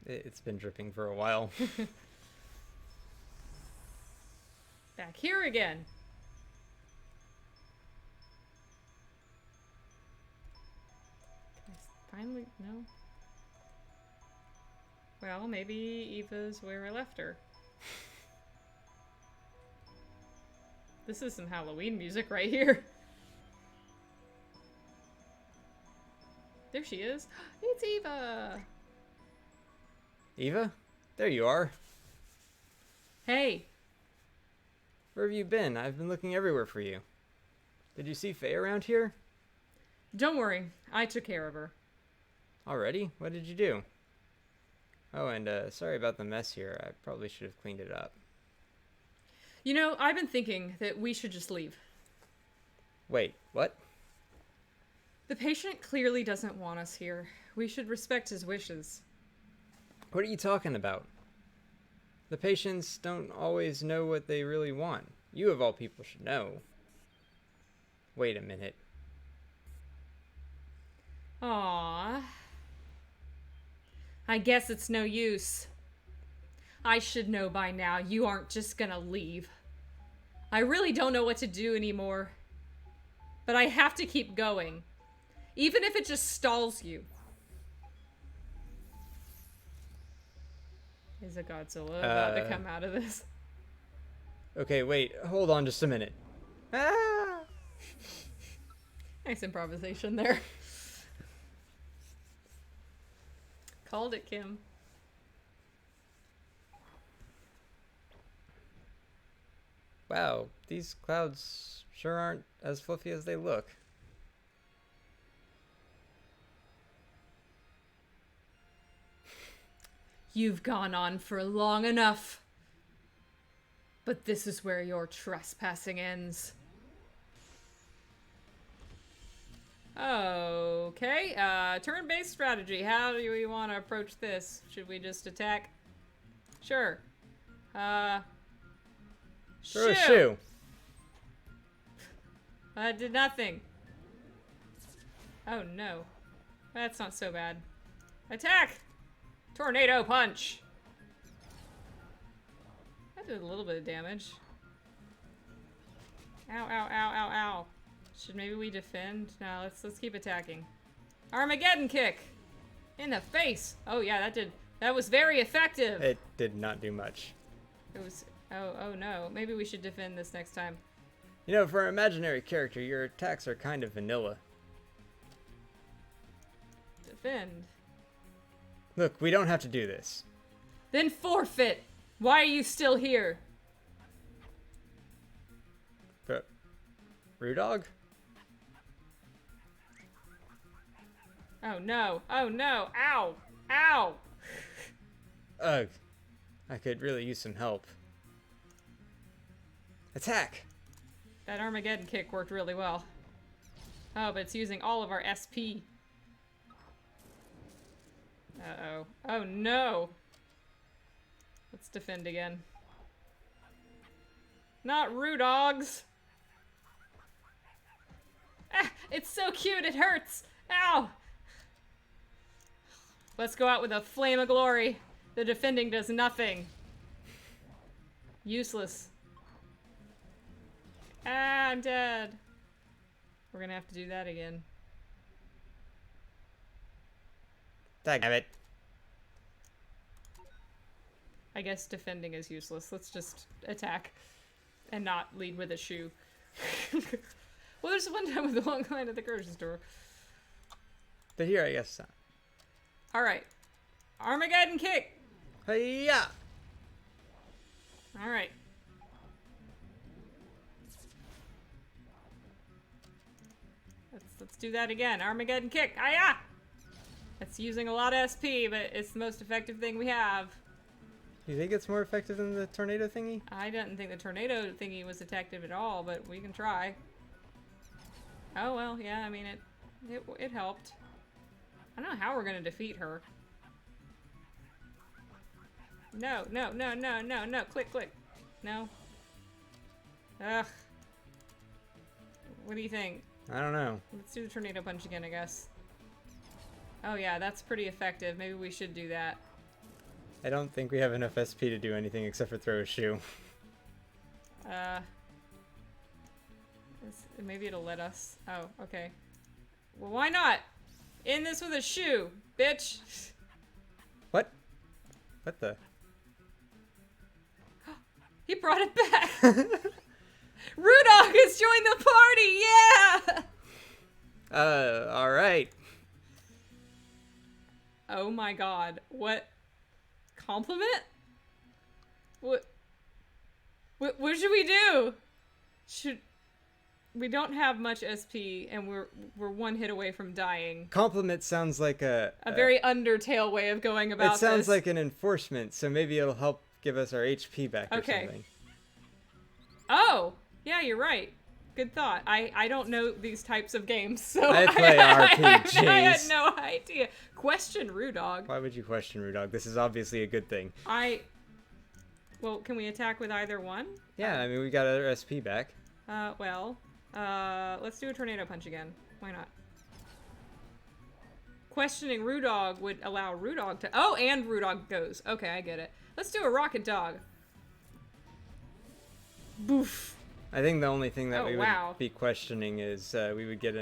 It's been dripping for a while. Back here again. Can I finally... No? Well, maybe Eva's where I left her. This is some Halloween music right here. There she is. It's Eva! Eva? There you are. Hey! Where have you been? I've been looking everywhere for you. Did you see Faye around here? Don't worry, I took care of her. Already? What did you do? Oh, and sorry about the mess here. I probably should have cleaned it up. You know, I've been thinking that we should just leave. Wait, what? The patient clearly doesn't want us here. We should respect his wishes. What are you talking about? The patients don't always know what they really want. You of all people should know. Wait a minute. Aww. I guess it's no use. I should know by now you aren't just gonna leave. I really don't know what to do anymore. But I have to keep going. Even if it just stalls you. Is a Godzilla about to come out of this? Okay, wait. Hold on just a minute. Ah! Nice improvisation there. Called it, Kim. Wow, these clouds sure aren't as fluffy as they look. You've gone on for long enough. But this is where your trespassing ends. Okay, turn-based strategy. How do we want to approach this? Should we just attack? Sure. Throw a shoe. That did nothing. Oh no. That's not so bad. Attack! Tornado punch! That did a little bit of damage. Ow, ow, ow, ow, ow. Should maybe we defend? No, let's keep attacking. Armageddon kick! In the face! Oh yeah, that was very effective! It did not do much. It was, oh no. Maybe we should defend this next time. You know, for an imaginary character, your attacks are kind of vanilla. Defend. Look, we don't have to do this. Then forfeit! Why are you still here? But, Rudog? Oh no. Oh no. Ow. Ow. Ugh. I could really use some help. Attack! That Armageddon kick worked really well. Oh, but it's using all of our SP. Uh-oh. Oh no. Let's defend again. Not Rudogs! Ah, it's so cute, it hurts! Ow! Let's go out with a flame of glory. The defending does nothing. Useless. Ah, I'm dead. We're gonna have to do that again. Dagnabbit. I guess defending is useless. Let's just attack and not lead with a shoe. Well, there's one time with a long line at the grocery store. But here, I guess. Alright. Armageddon kick! Hiya! Alright. Let's do that again. Armageddon kick! Hiya! That's using a lot of SP, but it's the most effective thing we have. You think it's more effective than the tornado thingy? I didn't think the tornado thingy was effective at all, but we can try. Oh well, yeah, I mean it helped. I don't know how we're gonna defeat her. No, no, no, no, no, no, click, click. No. Ugh. What do you think? I don't know. Let's do the tornado punch again, I guess. Oh yeah, that's pretty effective. Maybe we should do that. I don't think we have enough SP to do anything except for throw a shoe. Maybe it'll let us. Oh, okay. Well, why not? End this with a shoe, bitch. What? What the? He brought it back. Rudolph has joined the party. Yeah. All right. Oh my god. What? Compliment? What should we do? We don't have much SP and we're one hit away from dying. Compliment sounds like a very Undertale way of going about this. It sounds like an enforcement, so maybe it'll help give us our HP back or okay. something. Oh, yeah, you're right. Good thought. I don't know these types of games, so I play RPGs. I had no idea. Question Rudog. Why would you question Rudog? This is obviously a good thing. Well, can we attack with either one? Yeah, I mean, we got our SP back. Let's do a tornado punch again. Why not? Questioning Rudog would allow Rudog to... Oh, and Rudog goes. Okay, I get it. Let's do a rocket dog. Boof. I think the only thing that we would wow. be questioning is we would get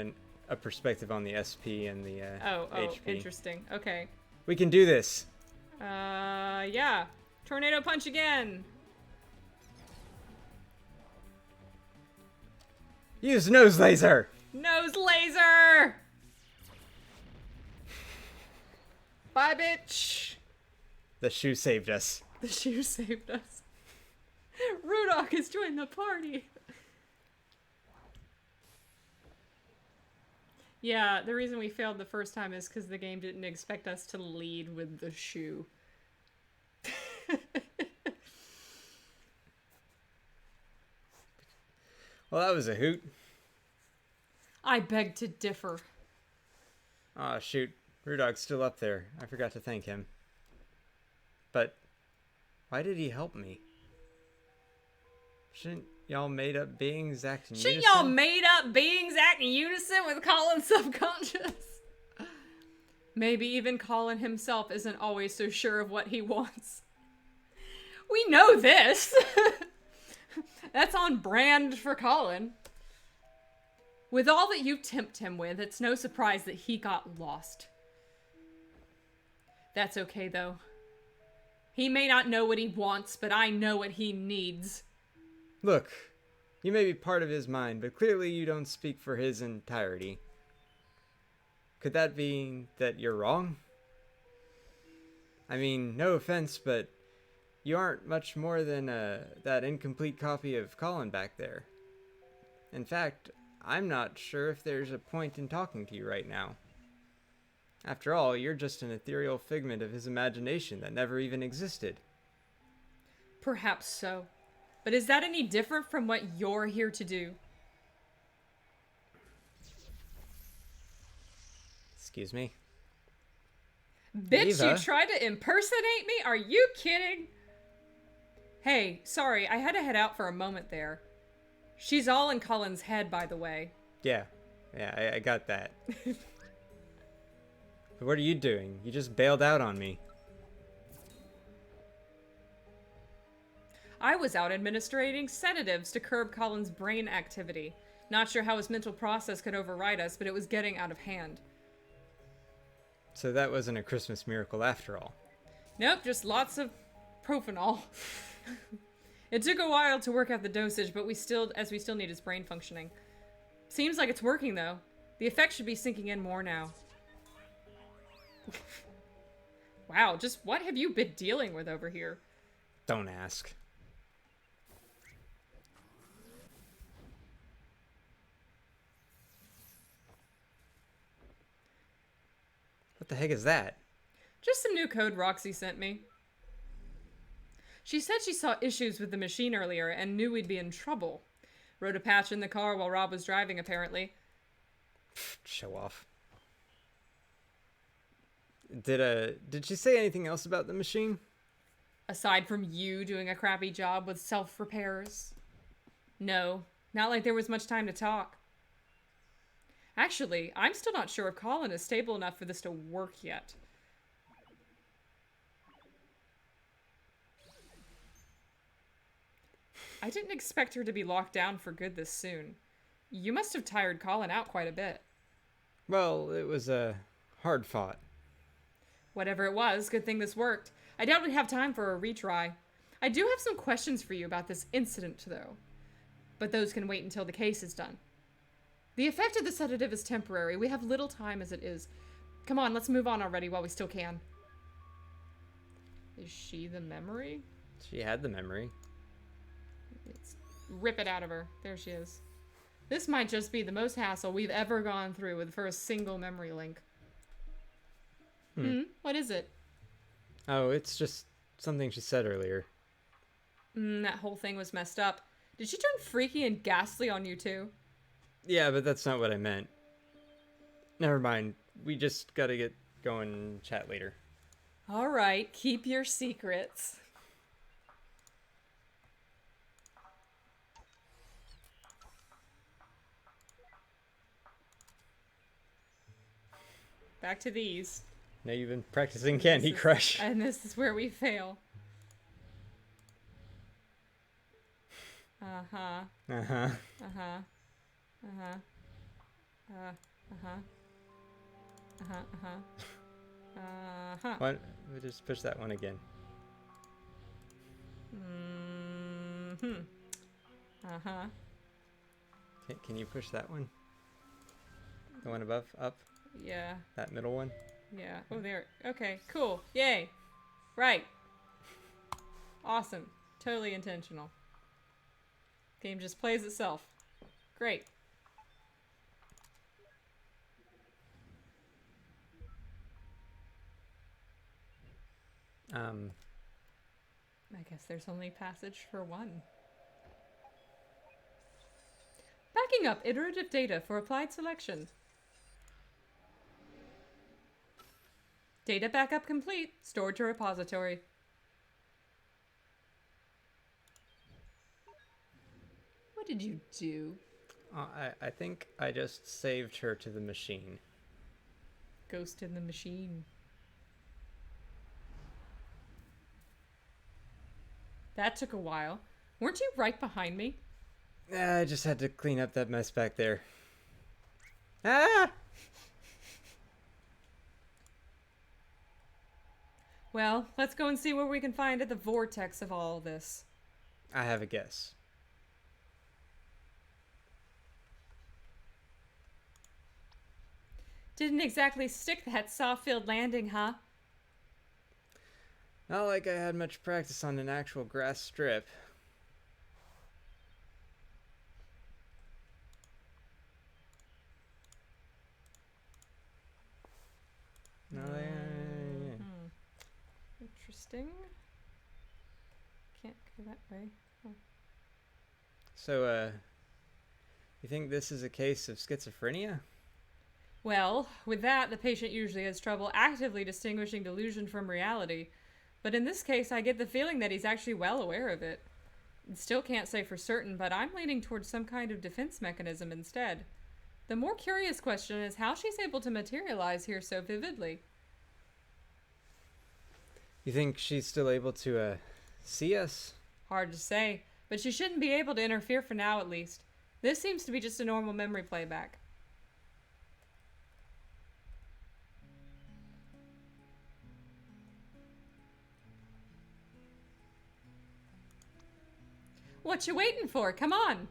a perspective on the SP and the HP. Interesting. Okay. We can do this. Yeah. Tornado punch again. Use nose laser. Nose laser. Bye, bitch. The shoe saved us. The shoe saved us. Rudolph has joined the party. Yeah, the reason we failed the first time is because the game didn't expect us to lead with the shoe. Well, that was a hoot. I beg to differ. Aw, shoot. Rudog's still up there. I forgot to thank him. But why did he help me? Shouldn't y'all made-up beings act in unison? Shouldn't y'all made-up beings act in unison with Colin's subconscious? Maybe even Colin himself isn't always so sure of what he wants. We know this! That's on brand for Colin. With all that you tempt him with, it's no surprise that he got lost. That's okay, though. He may not know what he wants, but I know what he needs. Look, you may be part of his mind, but clearly you don't speak for his entirety. Could that be that you're wrong? I mean, no offense, but you aren't much more than that incomplete copy of Colin back there. In fact, I'm not sure if there's a point in talking to you right now. After all, you're just an ethereal figment of his imagination that never even existed. Perhaps so. But is that any different from what you're here to do? Excuse me? Bitch, Eva? you tried to impersonate me? Are you kidding? Hey, sorry, I had to head out for a moment there. She's all in Colin's head, by the way. Yeah, I got that. But what are you doing? You just bailed out on me. I was out administrating sedatives to curb Colin's brain activity. Not sure how his mental process could override us, but it was getting out of hand. So that wasn't a Christmas miracle after all. Nope, just lots of propanol. It took a while to work out the dosage, but we still need his brain functioning. Seems like it's working though. The effect should be sinking in more now. Wow, just what have you been dealing with over here? Don't ask. What the heck is that? Just some new code Roxy sent me. She said she saw issues with the machine earlier and knew we'd be in trouble. Wrote a patch in the car while Rob was driving, apparently. Show off. Did she say anything else about the machine? Aside from you doing a crappy job with self-repairs? No, not like there was much time to talk. Actually, I'm still not sure if Colin is stable enough for this to work yet. I didn't expect her to be locked down for good this soon. You must have tired Colin out quite a bit. Well, it was hard fought. Whatever it was, good thing this worked. I doubt we'd have time for a retry. I do have some questions for you about this incident, though. But those can wait until the case is done. The effect of the sedative is temporary. We have little time as it is. Come on, let's move on already while we still can. Is she the memory? She had the memory. Rip it out of her. There she is. This might just be the most hassle we've ever gone through with for a single memory link. What is it? Oh, it's just something she said earlier. That whole thing was messed up. Did she turn freaky and ghastly on you too? Yeah, but that's not what I meant. Never mind. We just gotta get going and chat later. All right, keep your secrets. Back to these. Now you've been practicing Candy Crush. And this is where we fail. Uh-huh. Uh-huh. Uh-huh. Uh-huh. Uh-huh. Uh-huh. Uh-huh. Uh-huh. What? We just push that one again. Mm-hmm. Uh-huh. Can you push that one? The one above? Up? Yeah. That middle one? Yeah. Oh, there. Okay, cool. Yay. Right. Awesome. Totally intentional. Game just plays itself. Great. I guess there's only passage for one. Backing up iterative data for applied selection. Data backup complete. Stored to repository. What did you do? I think I just saved her to the machine. Ghost in the machine. That took a while. Weren't you right behind me? I just had to clean up that mess back there. Ah! Well, let's go and see what we can find at the vortex of all this. I have a guess. Didn't exactly stick that soft-field landing, huh? Not like I had much practice on an actual grass strip. Interesting. Can't go that way. Oh. So, you think this is a case of schizophrenia? Well, with that, the patient usually has trouble actively distinguishing delusion from reality. But in this case, I get the feeling that he's actually well aware of it. Still can't say for certain, but I'm leaning towards some kind of defense mechanism instead. The more curious question is how she's able to materialize here so vividly. You think she's still able to, see us? Hard to say, but she shouldn't be able to interfere for now at least. This seems to be just a normal memory playback. What you waiting for? Come on!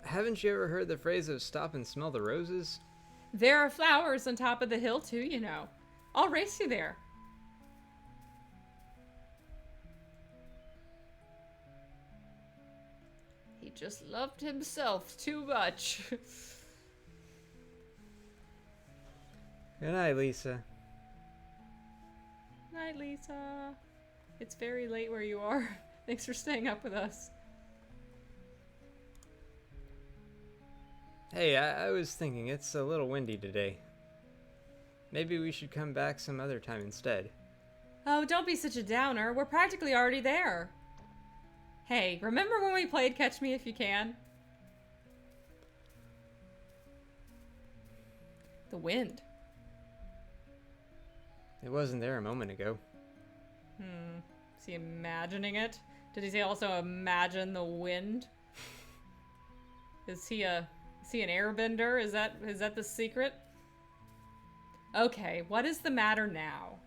Haven't you ever heard the phrase of stop and smell the roses? There are flowers on top of the hill too, you know. I'll race you there. He just loved himself too much. Good night, Lisa. Night, Lisa. It's very late where you are. Thanks for staying up with us. Hey, I was thinking it's a little windy today. Maybe we should come back some other time instead. Oh, don't be such a downer. We're practically already there. Hey, remember when we played Catch Me If You Can? The wind. It wasn't there a moment ago. Is he imagining it? Did he say also imagine the wind? Is he an airbender? Is that the secret? Okay, what is the matter now?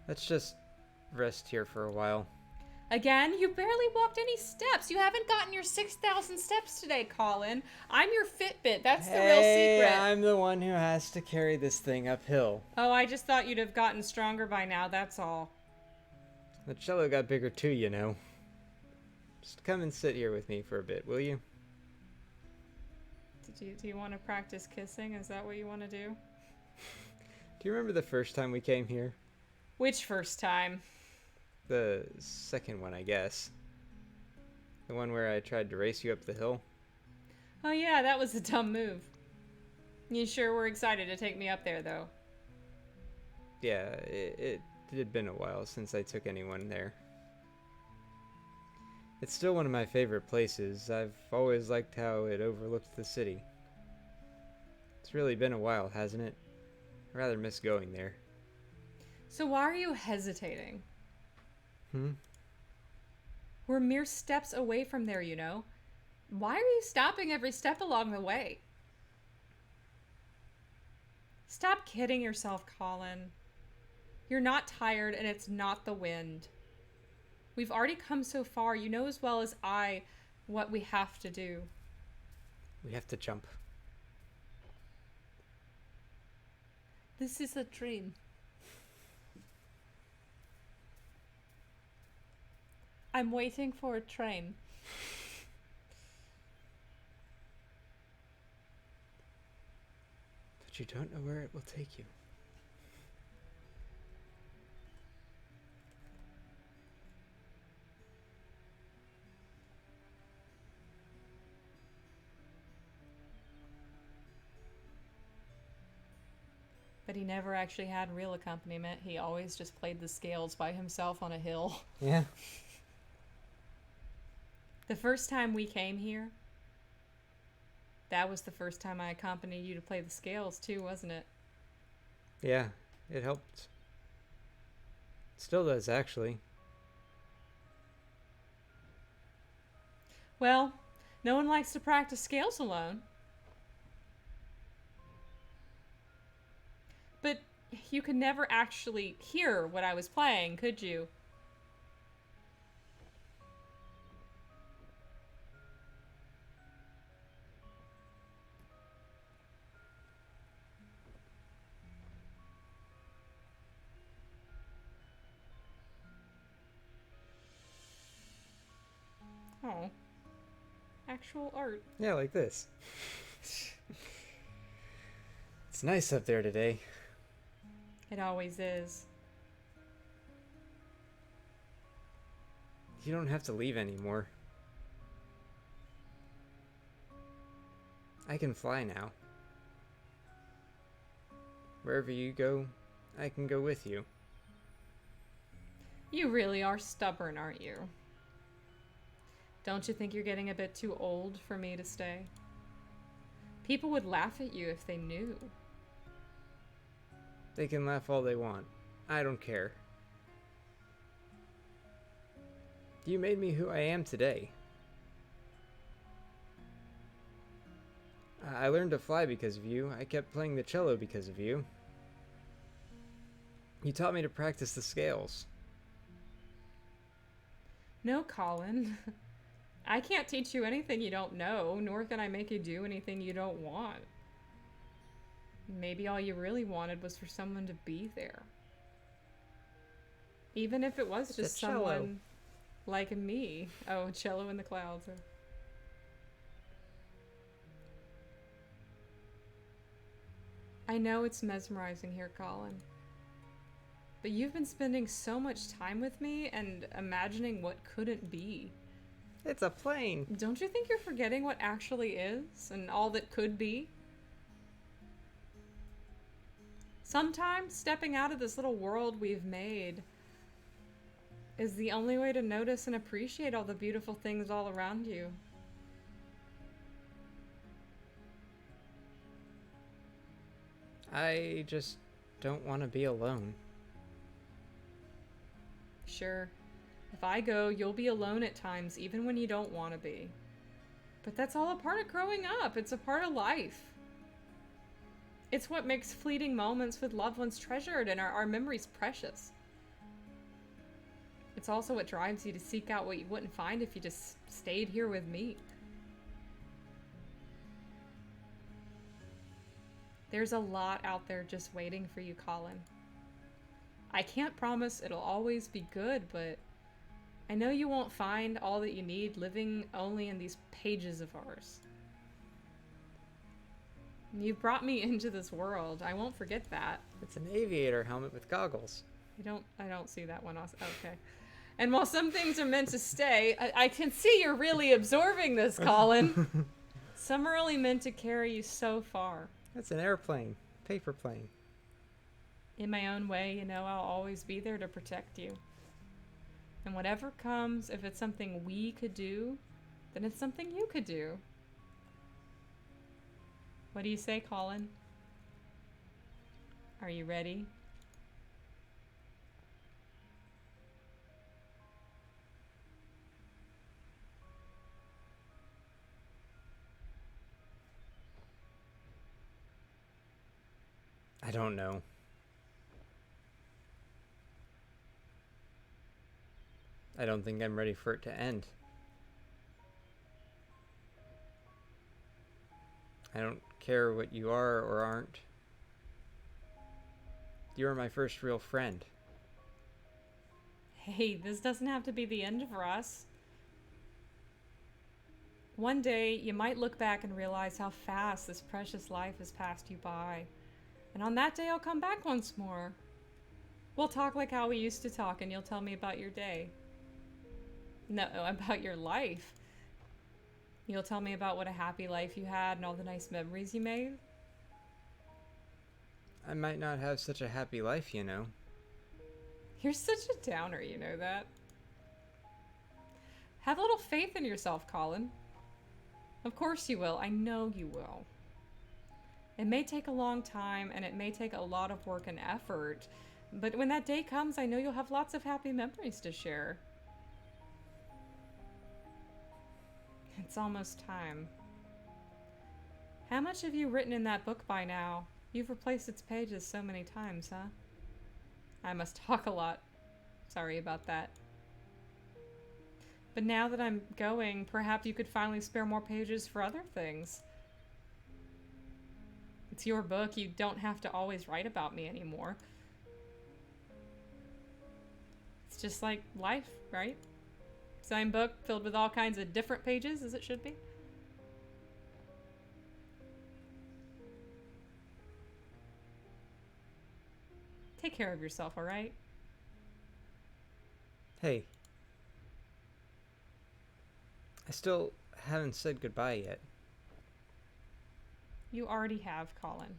Let's just rest here for a while. Again, you barely walked any steps. You haven't gotten your 6,000 steps today, Colin. I'm your Fitbit. That's the real secret. I'm the one who has to carry this thing uphill. Oh, I just thought you'd have gotten stronger by now, that's all. The cello got bigger too, you know. Just come and sit here with me for a bit, will you? Do you want to practice kissing? Is that what you want to do? Do you remember the first time we came here? Which first time? The second one, I guess. The one where I tried to race you up the hill. Oh yeah, that was a dumb move. You sure were excited to take me up there, though. Yeah, it had been a while since I took anyone there. It's still one of my favorite places. I've always liked how it overlooked the city. It's really been a while, hasn't it? I rather miss going there. So why are you hesitating? Hmm? We're mere steps away from there, you know. Why are you stopping every step along the way? Stop kidding yourself, Colin. You're not tired and it's not the wind. We've already come so far. You know as well as I what we have to do. We have to jump. This is a dream. I'm waiting for a train. But you don't know where it will take you. But he never actually had real accompaniment. He always just played the scales by himself on a hill. Yeah. The first time we came here, that was the first time I accompanied you to play the scales too, wasn't it? Yeah, it helped. Still does, actually. Well, no one likes to practice scales alone. But you could never actually hear what I was playing, could you? Oh. Actual art. Yeah, like this. It's nice up there today. It always is. You don't have to leave anymore. I can fly now. Wherever you go, I can go with you. You really are stubborn, aren't you? Don't you think you're getting a bit too old for me to stay? People would laugh at you if they knew. They can laugh all they want. I don't care. You made me who I am today. I learned to fly because of you. I kept playing the cello because of you. You taught me to practice the scales. No, Colin. I can't teach you anything you don't know, nor can I make you do anything you don't want. Maybe all you really wanted was for someone to be there. Even if it was just someone like me. Oh, cello in the clouds. I know it's mesmerizing here, Colin. But you've been spending so much time with me and imagining what couldn't be. It's a plane. Don't you think you're forgetting what actually is and all that could be? Sometimes stepping out of this little world we've made is the only way to notice and appreciate all the beautiful things all around you. I just don't want to be alone. Sure, if I go, you'll be alone at times, even when you don't want to be. But that's all a part of growing up. It's a part of life. It's what makes fleeting moments with loved ones treasured and our memories precious. It's also what drives you to seek out what you wouldn't find if you just stayed here with me. There's a lot out there just waiting for you, Colin. I can't promise it'll always be good, but I know you won't find all that you need living only in these pages of ours. You brought me into this world. I won't forget that. It's an aviator helmet with goggles. I don't see that one. Okay. And while some things are meant to stay, I can see you're really absorbing this, Colin. Some are only meant to carry you so far. That's an airplane. Paper plane. In my own way, you know, I'll always be there to protect you. And whatever comes, if it's something we could do, then it's something you could do. What do you say, Colin? Are you ready? I don't know. I don't think I'm ready for it to end. I don't care what you are or aren't. You're my first real friend. Hey, this doesn't have to be the end for us. One day, you might look back and realize how fast this precious life has passed you by. And on that day, I'll come back once more. We'll talk like how we used to talk, and you'll tell me about your day. No, about your life. You'll tell me about what a happy life you had and all the nice memories you made. I might not have such a happy life, you know. You're such a downer, you know that? Have a little faith in yourself, Colin. Of course you will. I know you will. It may take a long time, and it may take a lot of work and effort, but when that day comes, I know you'll have lots of happy memories to share. It's almost time. How much have you written in that book by now? You've replaced its pages so many times, huh? I must talk a lot. Sorry about that. But now that I'm going, perhaps you could finally spare more pages for other things. It's your book. You don't have to always write about me anymore. It's just like life, right? Same book filled with all kinds of different pages as it should be. Take care of yourself, all right? Hey, I still haven't said goodbye yet. You already have, Colin.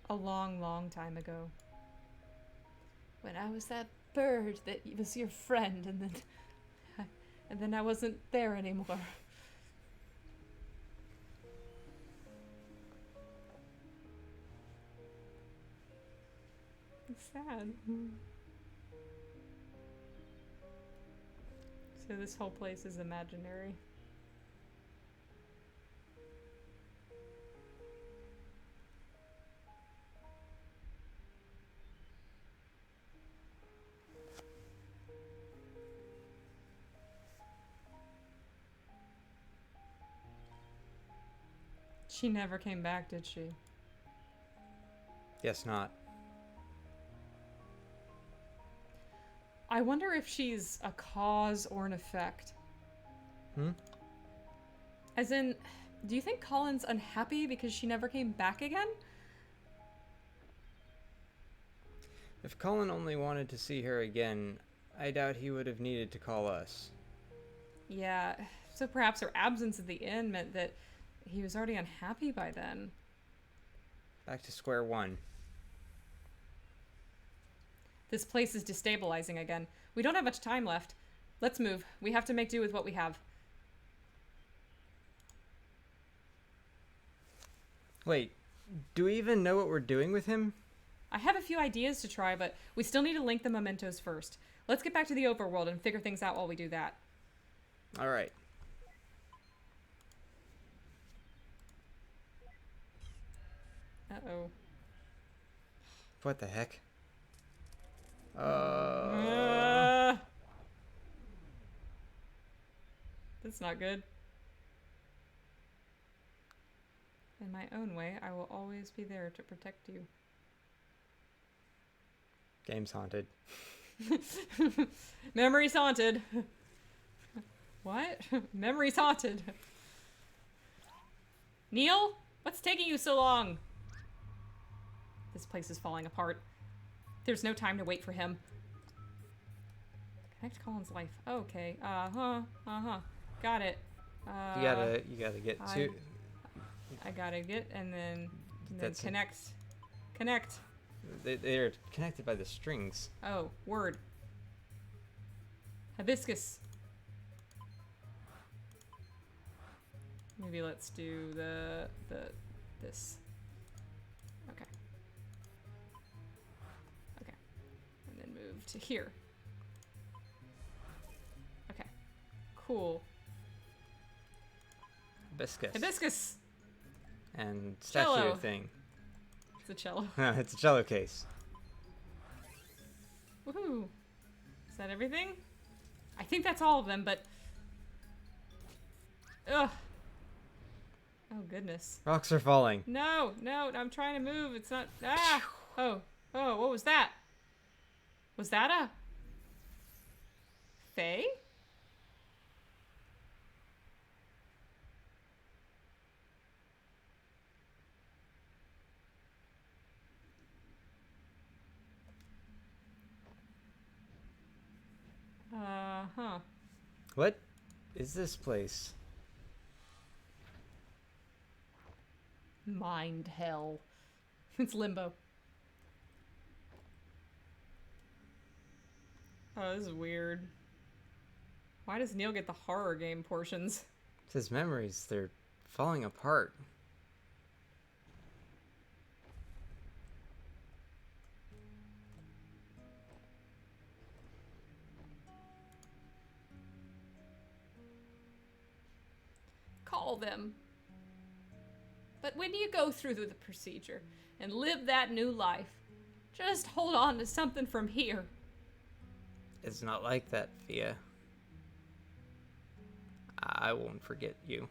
A long, long time ago. When I was that bird that was your friend, and then I wasn't there anymore. It's sad. So this whole place is imaginary. She never came back, did she? Guess not. I wonder if she's a cause or an effect. As in, do you think Colin's unhappy because she never came back again? If Colin only wanted to see her again, I doubt he would have needed to call us. Yeah, so perhaps her absence at the inn meant that he was already unhappy by then. Back to square one. This place is destabilizing again. We don't have much time left. Let's move. We have to make do with what we have. Wait, do we even know what we're doing with him? I have a few ideas to try, but we still need to link the mementos first. Let's get back to the overworld and figure things out while we do that. Alright. Uh-oh. What the heck? That's not good. In my own way, I will always be there to protect you. Game's haunted. Memory's haunted. What? Memory's haunted. Neil? What's taking you so long? This place is falling apart. There's no time to wait for him. Connect Colin's life. Okay. Got it. You gotta get to... I gotta get, and then That's connect. Connect. They're connected by the strings. Oh, word. Hibiscus. Maybe let's do this. Okay. Okay. And then move to here. Okay. Cool. Hibiscus. Hibiscus! And statue Cello. thing. It's a cello. It's a cello case. Woohoo! Is that everything? I think that's all of them, but... Ugh. Oh, goodness. Rocks are falling. No, I'm trying to move. It's not... Ah! Oh, what was that? Was that a... Faye? Huh. What is this place? Mind hell. It's limbo. Oh, this is weird. Why does Neil get the horror game portions? It says memories, they're falling apart. Call them. But when you go through the procedure and live that new life, just hold on to something from here. It's not like that, Fia. I won't forget you.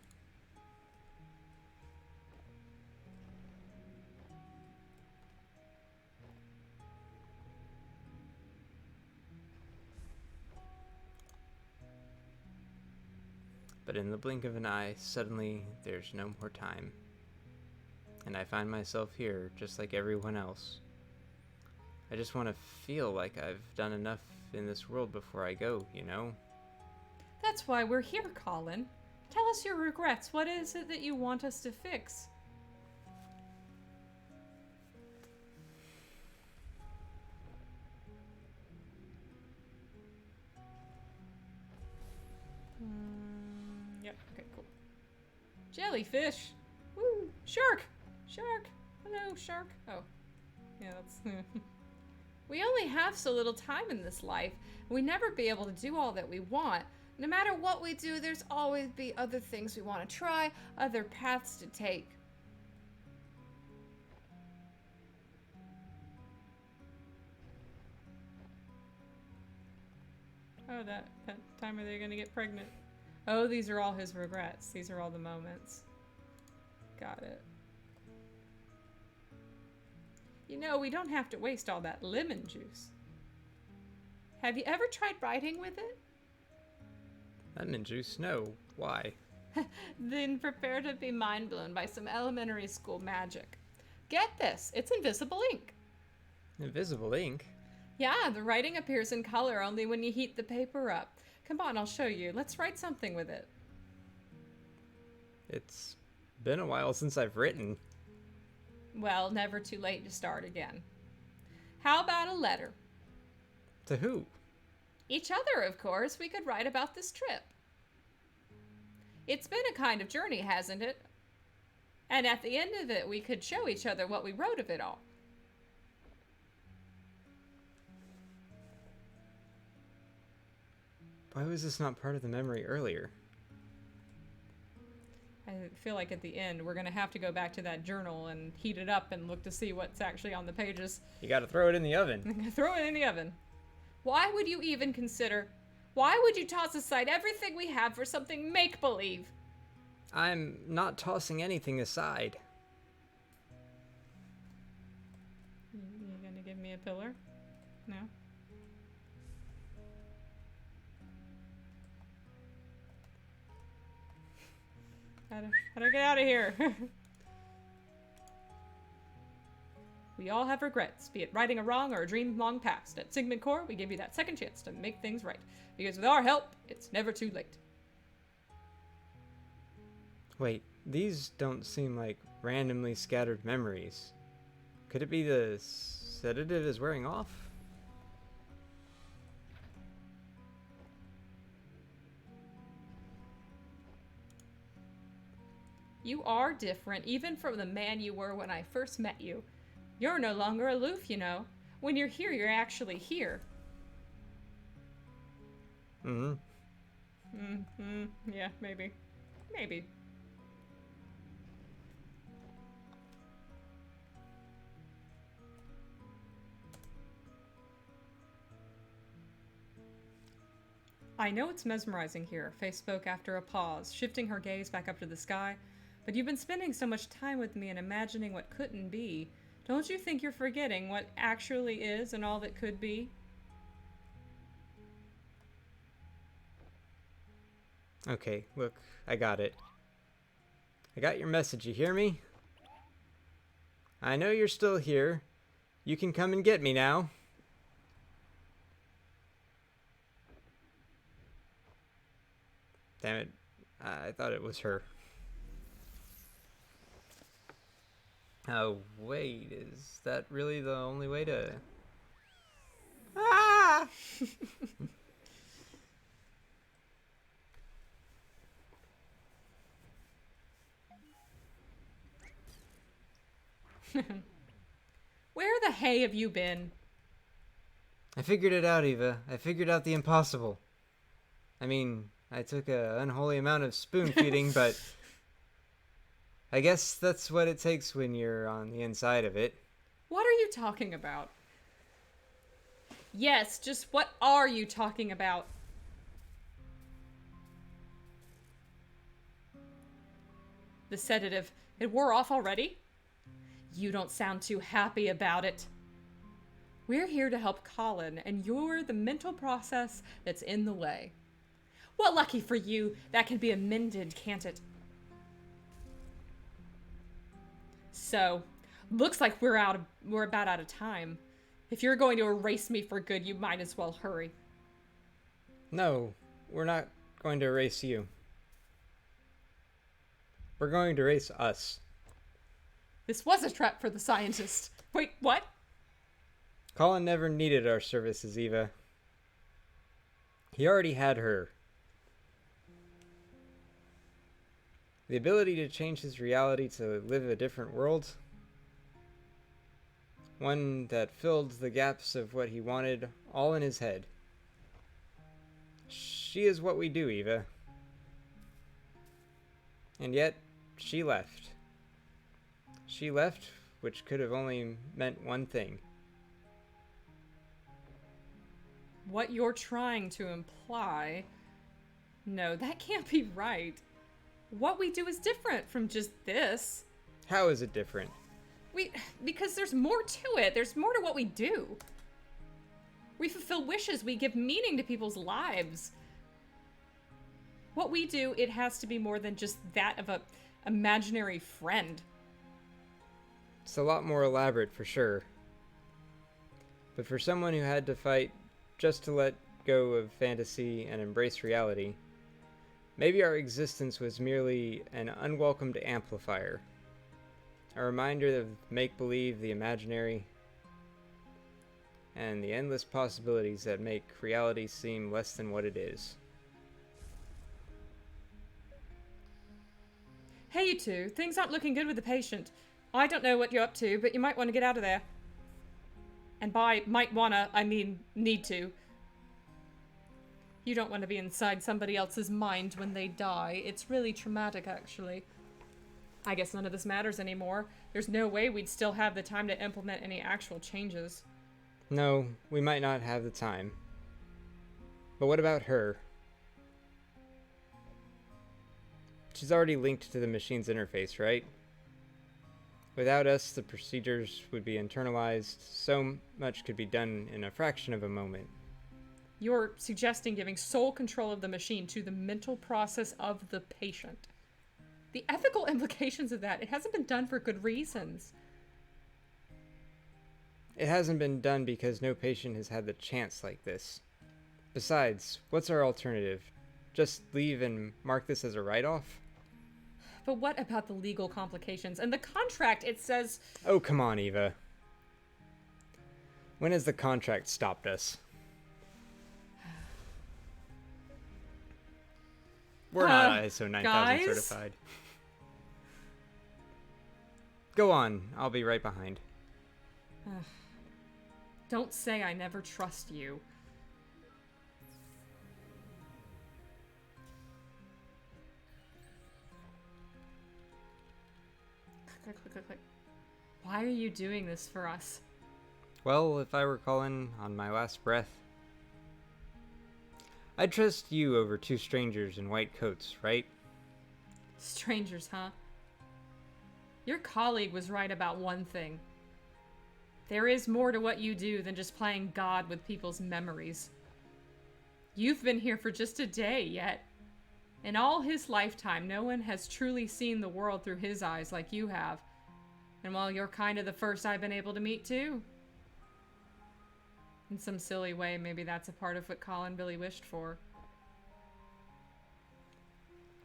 But in the blink of an eye, suddenly there's no more time. And I find myself here, just like everyone else. I just want to feel like I've done enough in this world before I go, you know? That's why we're here, Colin. Tell us your regrets. What is it that you want us to fix? Yep, okay, cool. Jellyfish! Woo! Shark! Shark! Hello, shark. Oh. Yeah, that's... We only have so little time in this life. We never be able to do all that we want. No matter what we do, there's always be other things we want to try, other paths to take. Oh, that time are they going to get pregnant? Oh, these are all his regrets. These are all the moments. Got it. You know, we don't have to waste all that lemon juice. Have you ever tried writing with it? Lemon juice? No. Why? Then prepare to be mind blown by some elementary school magic. Get this, it's invisible ink. Invisible ink? Yeah, the writing appears in color only when you heat the paper up. Come on, I'll show you. Let's write something with it. It's been a while since I've written. Well, never too late to start again. How about a letter? To who? Each other, of course. We could write about this trip. It's been a kind of journey, hasn't it? And at the end of it, we could show each other what we wrote of it all. Why was this not part of the memory earlier? I feel like at the end, we're going to have to go back to that journal and heat it up and look to see what's actually on the pages. You gotta throw it in the oven. Throw it in the oven. Why would you even consider... Why would you toss aside everything we have for something make-believe? I'm not tossing anything aside. You gonna give me a pillar? No? How do I get out of here? We all have regrets, be it righting a wrong or a dream long past. At Sigmund Core, we give you that second chance to make things right. Because with our help, it's never too late. Wait, these don't seem like randomly scattered memories. Could it be the sedative is wearing off? You are different, even from the man you were when I first met you. You're no longer aloof, you know. When you're here, you're actually here. Yeah, maybe. Maybe. I know it's mesmerizing here, Faye spoke after a pause, shifting her gaze back up to the sky. But you've been spending so much time with me and imagining what couldn't be. Don't you think you're forgetting what actually is and all that could be? Okay, look, I got it. I got your message, you hear me? I know you're still here. You can come and get me now. Damn it, I thought it was her. Oh, wait, is that really the only way to... Ah! Where the hay have you been? I figured it out, Eva. I figured out the impossible. I mean, I took an unholy amount of spoon feeding, but... I guess that's what it takes when you're on the inside of it. What are you talking about? Yes, just what are you talking about? The sedative, it wore off already? You don't sound too happy about it. We're here to help Colin, and you're the mental process that's in the way. Well, lucky for you, that can be amended, can't it? So, looks like we're about out of time. If you're going to erase me for good, you might as well hurry. No, we're not going to erase you. We're going to erase us. This was a trap for the scientist. Wait, what? Colin never needed our services, Eva. He already had her. The ability to change his reality to live a different world. One that filled the gaps of what he wanted all in his head. She is what we do, Eva. And yet, she left. She left, which could have only meant one thing. What you're trying to imply... No, that can't be right. What we do is different from just this. How is it different? Because there's more to it. There's more to what we do. We fulfill wishes. We give meaning to people's lives. What we do, it has to be more than just that of a imaginary friend. It's a lot more elaborate for sure. But for someone who had to fight just to let go of fantasy and embrace reality, maybe our existence was merely an unwelcomed amplifier. A reminder of make-believe, the imaginary, and the endless possibilities that make reality seem less than what it is. Hey, you two. Things aren't looking good with the patient. I don't know what you're up to, but you might want to get out of there. And by might wanna, I mean need to. You don't want to be inside somebody else's mind when they die. It's really traumatic, actually. I guess none of this matters anymore. There's no way we'd still have the time to implement any actual changes. No, we might not have the time. But what about her? She's already linked to the machine's interface, right? Without us, the procedures would be internalized. So much could be done in a fraction of a moment. You're suggesting giving sole control of the machine to the mental process of the patient. The ethical implications of that, it hasn't been done for good reasons. It hasn't been done because no patient has had the chance like this. Besides, what's our alternative? Just leave and mark this as a write-off? But what about the legal complications? And the contract, it says... Oh, come on, Eva. When has the contract stopped us? We're not ISO 9000 guys? certified. Go on, I'll be right behind. Don't say I never trust you. Click, click, click, click. Why are you doing this for us? Well, if I were Colin on my last breath, I'd trust you over two strangers in white coats, right? Strangers, huh? Your colleague was right about one thing. There is more to what you do than just playing God with people's memories. You've been here for just a day, yet in all his lifetime, no one has truly seen the world through his eyes like you have. And while you're kind of the first I've been able to meet too. In some silly way, maybe that's a part of what Colin really wished for.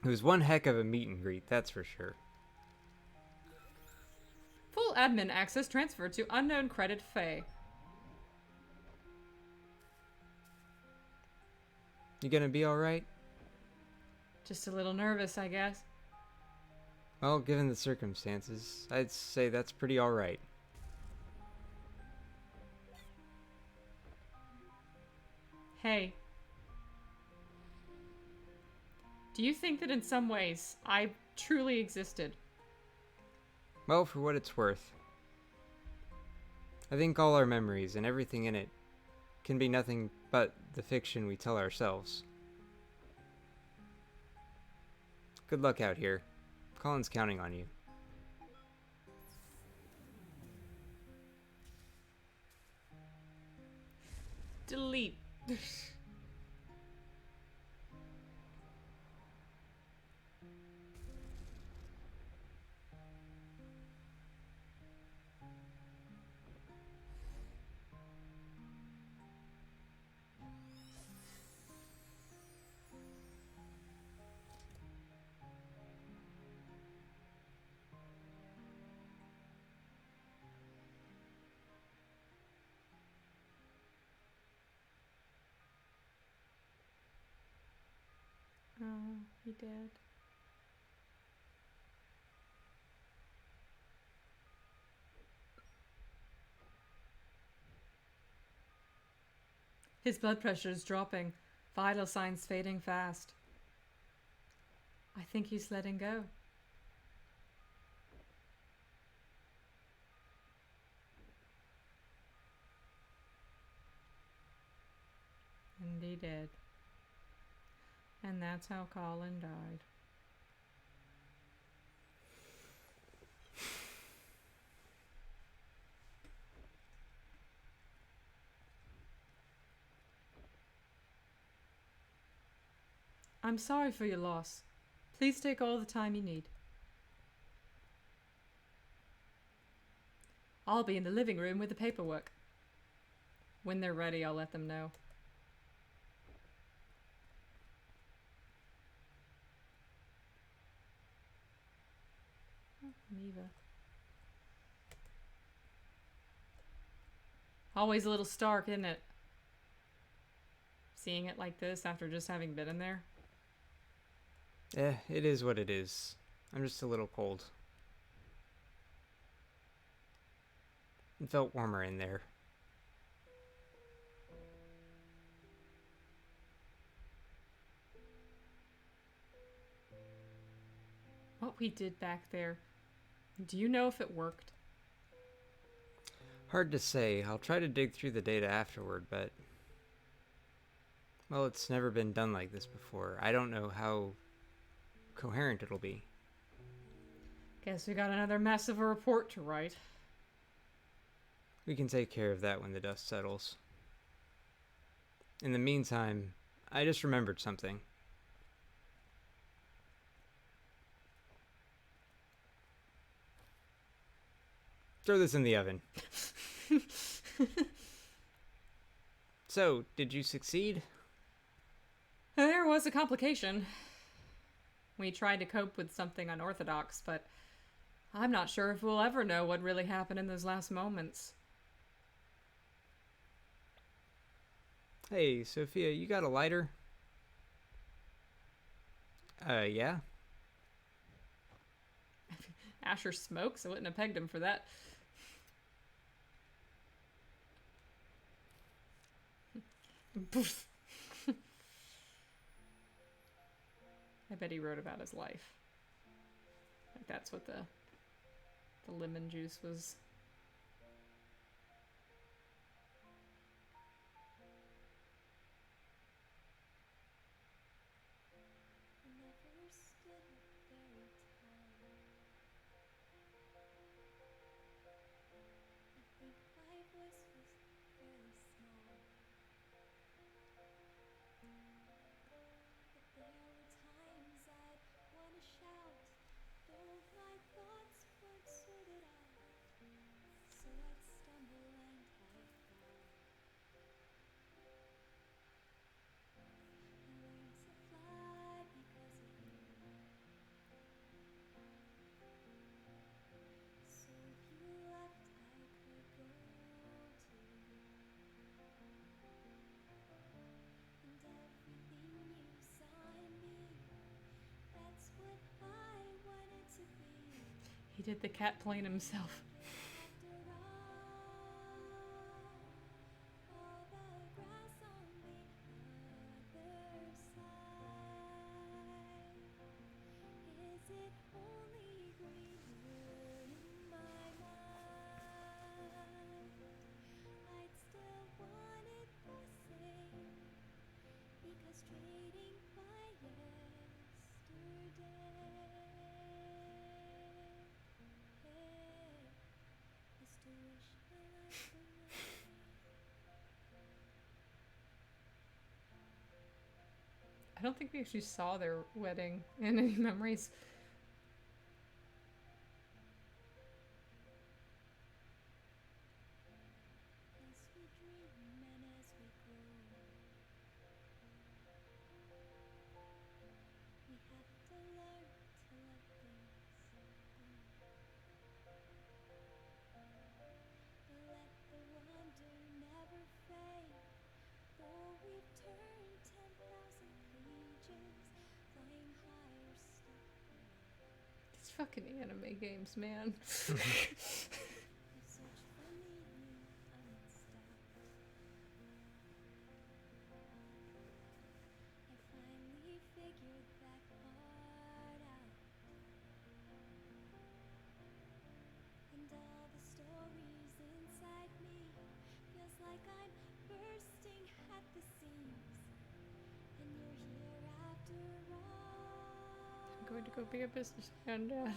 It was one heck of a meet and greet, that's for sure. Full admin access transferred to unknown credit Faye. You gonna be alright? Just a little nervous, I guess. Well, given the circumstances, I'd say that's pretty alright. Hey. Do you think that in some ways I truly existed? Well, for what it's worth. I think all our memories and everything in it can be nothing but the fiction we tell ourselves. Good luck out here. Colin's counting on you. Delete. Oh, he did. His blood pressure is dropping. Vital signs fading fast. I think he's letting go. And he did. And that's how Colin died. I'm sorry for your loss. Please take all the time you need. I'll be in the living room with the paperwork. When they're ready, I'll let them know. Oh, Neva. Always a little stark, isn't it? Seeing it like this after just having been in there. It is what it is. I'm just a little cold. It felt warmer in there. What we did back there. Do you know if it worked? Hard to say. I'll try to dig through the data afterward, but... well, it's never been done like this before. I don't know how coherent it'll be. Guess we got another mess of a report to write. We can take care of that when the dust settles. In the meantime, I just remembered something. Throw this in the oven. So, did you succeed? There was a complication. We tried to cope with something unorthodox, but I'm not sure if we'll ever know what really happened in those last moments. Hey, Sophia, you got a lighter? Yeah? Asher smokes. I wouldn't have pegged him for that. Poof. I bet he wrote about his life. Like that's what the lemon juice was. He did the cat playing himself. I don't think we actually saw their wedding in any memories. fucking anime games, man. I'm going to go be a businessman, Dad.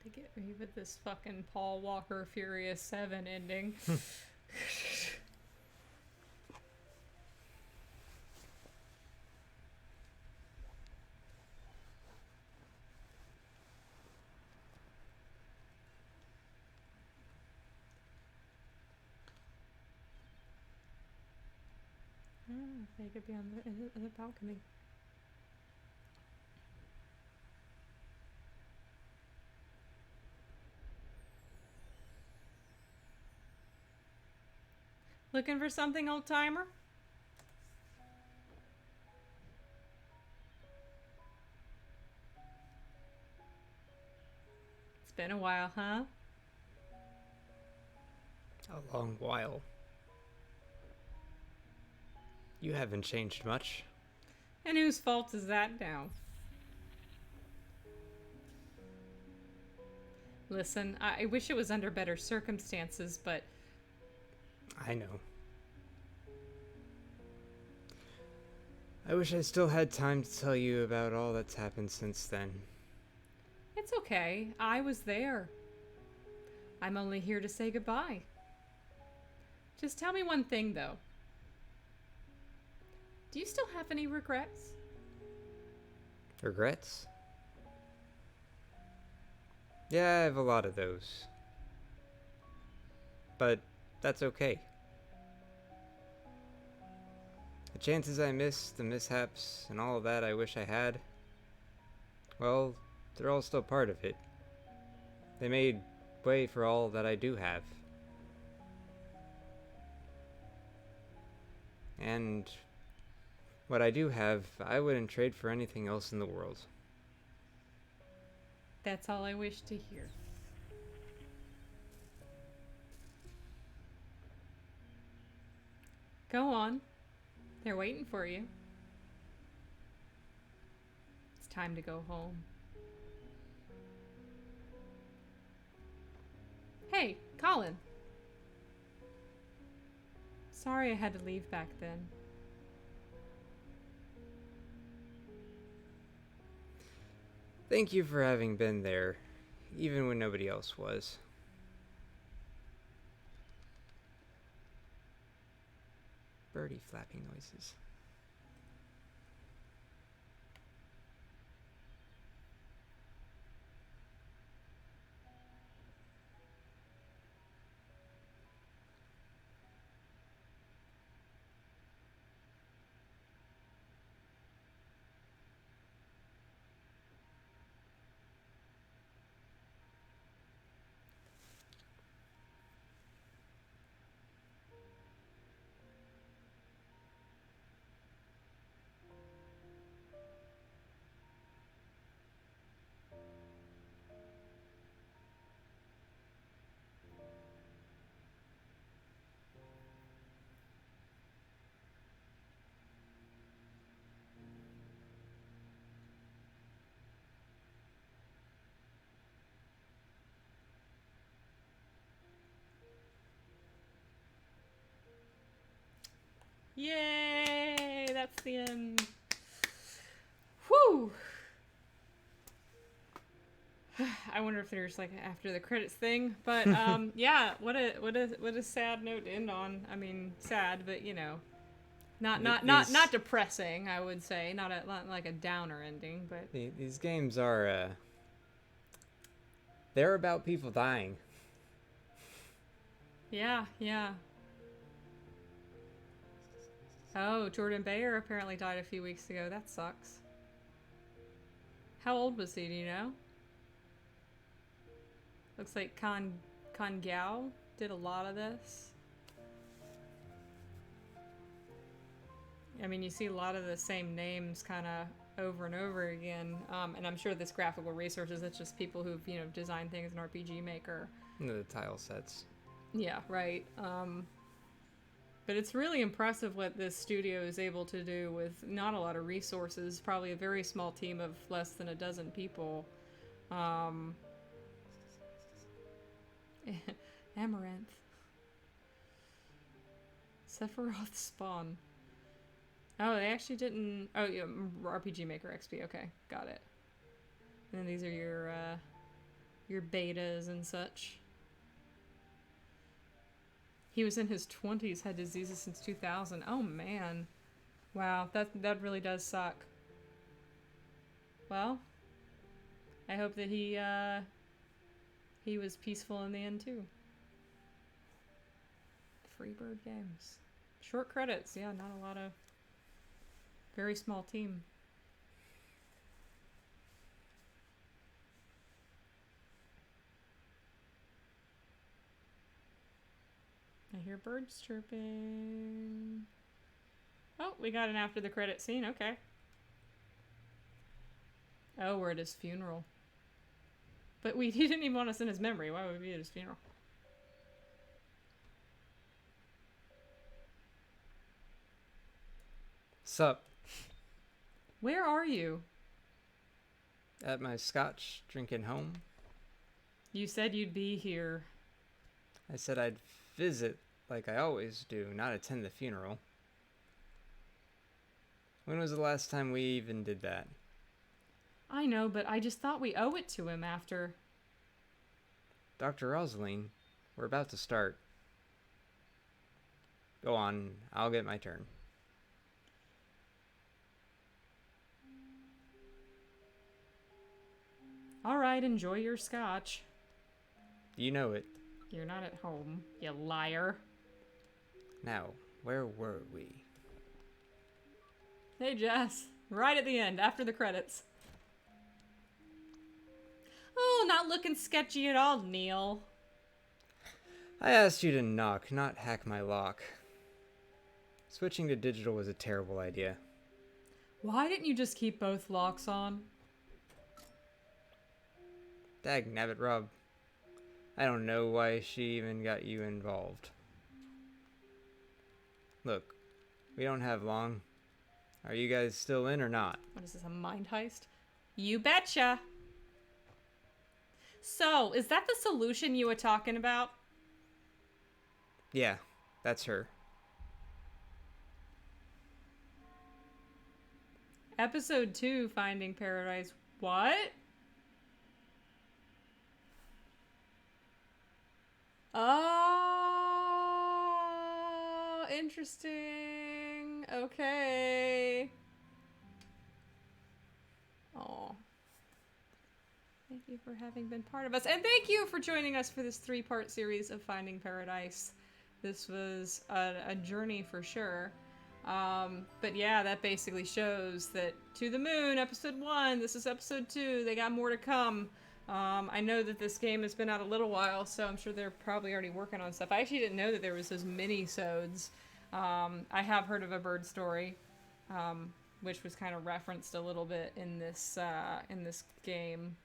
They get me with this fucking Paul Walker Furious 7 ending. They could be on the balcony. Looking for something, old timer? It's been a while, huh? A long while. You haven't changed much. And whose fault is that now? Listen, I wish it was under better circumstances, but... I know. I wish I still had time to tell you about all that's happened since then. It's okay. I was there. I'm only here to say goodbye. Just tell me one thing, though. Do you still have any regrets? Regrets? Yeah, I have a lot of those. But that's okay. The chances I missed, the mishaps, and all of that I wish I had, well, they're all still part of it. They made way for all that I do have. And what I do have, I wouldn't trade for anything else in the world. That's all I wish to hear. Go on. They're waiting for you. It's time to go home. Hey, Colin. Sorry I had to leave back then. Thank you for having been there, even when nobody else was. Birdie flapping noises. Yay! That's the end. Whew! I wonder if there's like after the credits thing, but yeah, what a sad note to end on. I mean, sad, but you know, not depressing. I would say not like a downer ending, but these games are they're about people dying. Yeah. Oh, Jordan Bayer apparently died a few weeks ago. That sucks. How old was he? Do you know? Looks like Kan Gao did a lot of this. I mean, you see a lot of the same names kind of over and over again. And I'm sure this graphical resources, it's just people who've, you know, designed things in RPG Maker. The tile sets. Yeah, right. But it's really impressive what this studio is able to do with not a lot of resources, probably a very small team of less than a dozen people. Amaranth. Sephiroth Spawn. Oh, they actually didn't... Oh, yeah, RPG Maker XP. Okay, got it. And then these are your betas and such. He was in his 20s, had diseases since 2000. Oh, man. Wow, that really does suck. Well, I hope that he was peaceful in the end, too. Freebird Games. Short credits, yeah, not a lot of... Very small team. I hear birds chirping. Oh, we got an after the credit scene, okay. Oh, we're at his funeral. But he didn't even want us in his memory. Why would we be at his funeral? Sup? Where are you? At my scotch drinking home. You said you'd be here. I said I'd visit like I always do, not attend the funeral. When was the last time we even did that? I know, but I just thought we owe it to him after... Dr. Rosaline, we're about to start. Go on, I'll get my turn. Alright, enjoy your scotch. You know it. You're not at home, you liar. Now, where were we? Hey, Jess. Right at the end, after the credits. Oh, not looking sketchy at all, Neil. I asked you to knock, not hack my lock. Switching to digital was a terrible idea. Why didn't you just keep both locks on? Dagnabbit, Rob. I don't know why she even got you involved. Look, we don't have long. Are you guys still in or not? What is this, a mind heist? You betcha! So, is that the solution you were talking about? Yeah, that's her. Episode 2, Finding Paradise. What? Oh, interesting. Okay. Oh. Thank you for having been part of us. And thank you for joining us for this 3-part series of Finding Paradise. This was a journey for sure. But yeah, that basically shows that To the Moon, episode 1, this is episode 2, they got more to come. I know that this game has been out a little while, so I'm sure they're probably already working on stuff. I actually didn't know that there was those mini-sodes. I have heard of A Bird Story, which was kind of referenced a little bit in this game.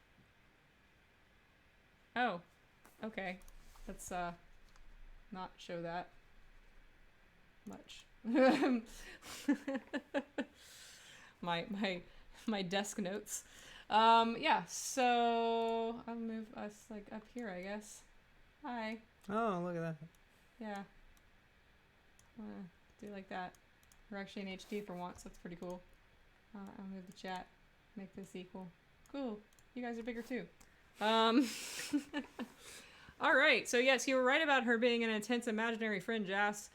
Oh, okay. Let's not show that much. my desk notes. Yeah, so I'll move us like up here, I guess. Hi. Oh, look at that. Yeah. Do like that. We're actually in HD for once. That's pretty cool. I'll move the chat. Make this equal. Cool. You guys are bigger too. All right. So yes, you were right about her being an intense imaginary friend, Jas.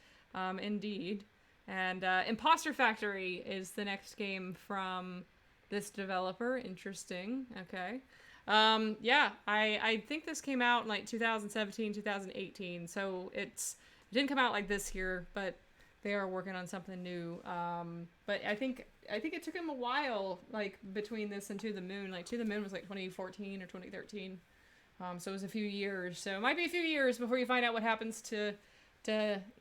Indeed. And Imposter Factory is the next game from this developer. Interesting. Okay. Yeah, I think this came out in like 2017, 2018. So it didn't come out like this year, but they are working on something new. But I think it took him a while, like between this and To the Moon. Like To the Moon was like 2014 or 2013. So it was a few years. So it might be a few years before you find out what happens to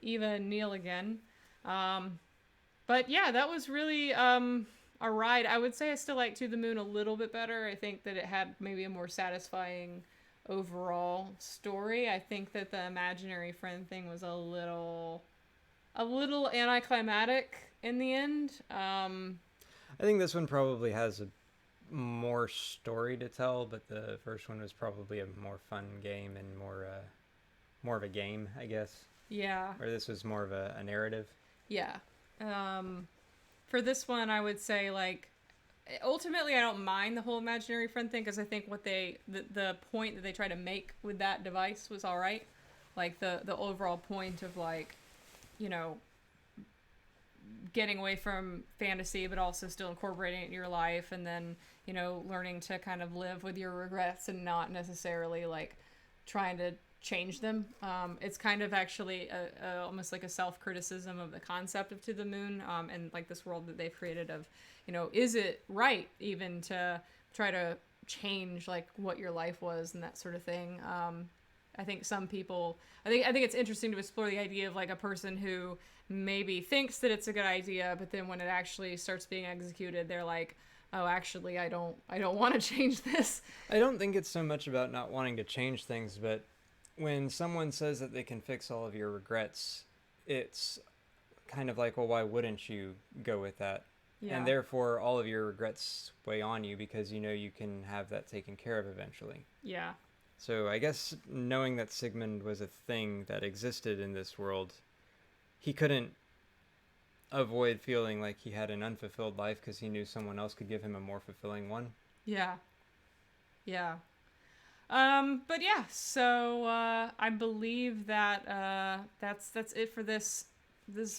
Eva and Neil again. But yeah, that was really a ride. I would say I still like To the Moon a little bit better. I think that it had maybe a more satisfying overall story. I think that the imaginary friend thing was a little anticlimactic in the end. I think this one probably has a more story to tell, but the first one was probably a more fun game and more of a game, I guess. Yeah. Or this was more of a narrative. Yeah. For this one, I would say, like, ultimately, I don't mind the whole imaginary friend thing, because I think what the point that they try to make with that device was all right. Like, the overall point of, like, you know, getting away from fantasy, but also still incorporating it in your life, and then, you know, learning to kind of live with your regrets and not necessarily, like, trying to change them. It's kind of actually almost like a self-criticism of the concept of To the Moon, and like this world that they've created of, you know, is it right even to try to change like what your life was and that sort of thing. I think some people, I think it's interesting to explore the idea of like a person who maybe thinks that it's a good idea, but then when it actually starts being executed, they're like, oh, actually, I don't want to change this. I don't think it's so much about not wanting to change things, but when someone says that they can fix all of your regrets, it's kind of like, well, why wouldn't you go with that? Yeah. And therefore, all of your regrets weigh on you because you know you can have that taken care of eventually. Yeah. So I guess knowing that Sigmund was a thing that existed in this world, he couldn't avoid feeling like he had an unfulfilled life because he knew someone else could give him a more fulfilling one. Yeah. Yeah. But yeah, so I believe that that's it for this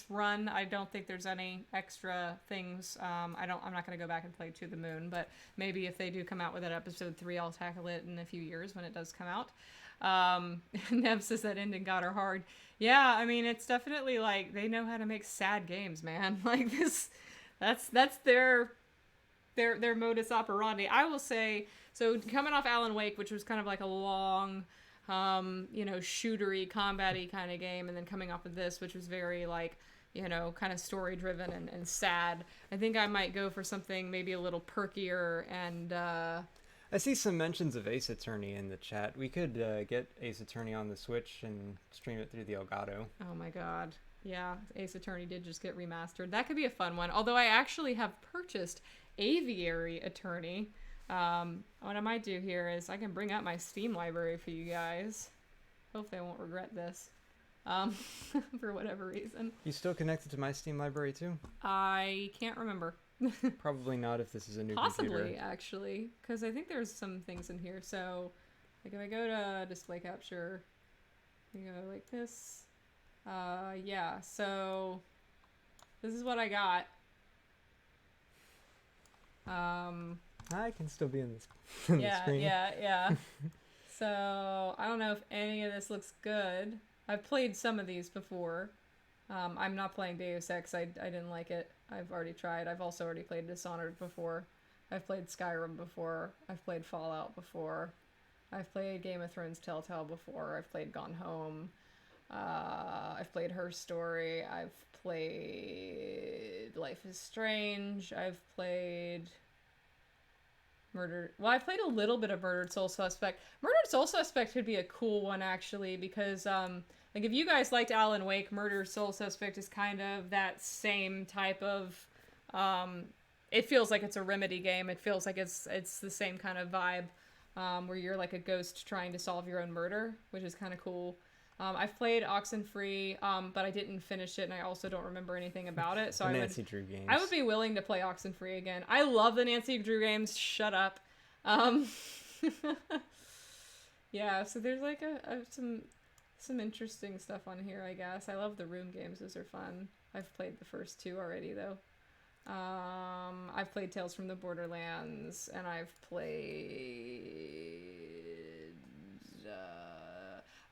run. I don't think there's any extra things. I'm not gonna go back and play To the Moon, but maybe if they do come out with that episode 3, I'll tackle it in a few years when it does come out. Nev says that ending got her hard. Yeah, I mean it's definitely like they know how to make sad games, man. Like this, that's their modus operandi. I will say, so coming off Alan Wake, which was kind of like a long, you know, shootery, combat-y kind of game, and then coming off of this, which was very like, you know, kind of story-driven and sad, I think I might go for something maybe a little perkier and... I see some mentions of Ace Attorney in the chat. We could get Ace Attorney on the Switch and stream it through the Elgato. Oh my god. Yeah, Ace Attorney did just get remastered. That could be a fun one. Although I actually have purchased Aviary Attorney. What I might do here is I can bring up my Steam library for you guys. Hopefully I won't regret this. For whatever reason. You still connected to my Steam library too? I can't remember. Probably not if this is a new computer. Possibly, computer. Actually. Because I think there's some things in here. So, like if I go to display capture, you go like this. Yeah, so this is what I got. I can still be in this screen. Yeah. So I don't know if any of this looks good. I've played some of these before. I'm not playing Deus Ex. I didn't like it. I've already tried. I've also already played Dishonored before. I've played Skyrim before. I've played Fallout before. I've played Game of Thrones Telltale before. I've played Gone Home. I've played Her Story. I've played Life is Strange. I've played I've played a little bit of Murdered Soul Suspect. Murdered Soul Suspect could be a cool one, actually, because, like, if you guys liked Alan Wake, Murdered Soul Suspect is kind of that same type of, it feels like it's a Remedy game. It feels like it's the same kind of vibe, where you're like a ghost trying to solve your own murder, which is kind of cool. I've played Oxenfree, but I didn't finish it, and I also don't remember anything about it. So the Nancy Drew games. I would be willing to play Oxenfree again. I love the Nancy Drew games. Shut up. Yeah, so there's like some interesting stuff on here, I guess. I love the room games. Those are fun. I've played the first 2 already, though. I've played Tales from the Borderlands, and I've played...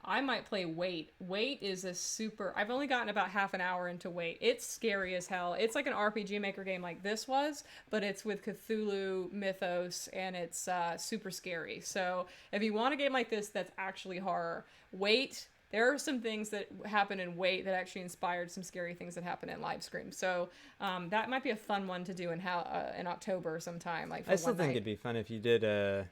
I might play Wait. Wait is a super... I've only gotten about half an hour into Wait. It's scary as hell. It's like an RPG Maker game like this was, but it's with Cthulhu mythos, and it's super scary. So if you want a game like this that's actually horror, Wait... There are some things that happen in Wait that actually inspired some scary things that happen in Live Scream. So that might be a fun one to do in October sometime. Like for I still one think night. it'd be fun if you did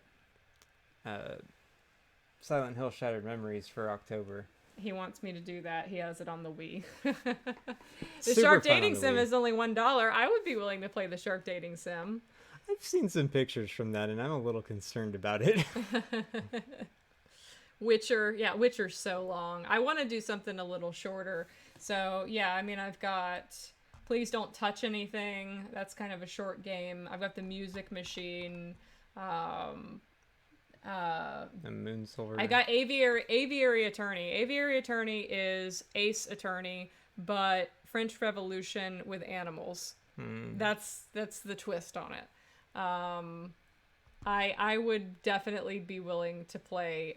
Silent Hill Shattered Memories for October. He wants me to do that. He has it on the Wii. The Super Shark fun on Dating the Sim Wii. is only $1. I would be willing to play the Shark Dating Sim. I've seen some pictures from that, and I'm a little concerned about it. Witcher's so long. I want to do something a little shorter. So, yeah, I mean, I've got Please Don't Touch Anything. That's kind of a short game. I've got The Music Machine. The Moon Silver. I got Aviary Attorney. Aviary Attorney is Ace Attorney, but French Revolution with animals. That's the twist on it. I would definitely be willing to play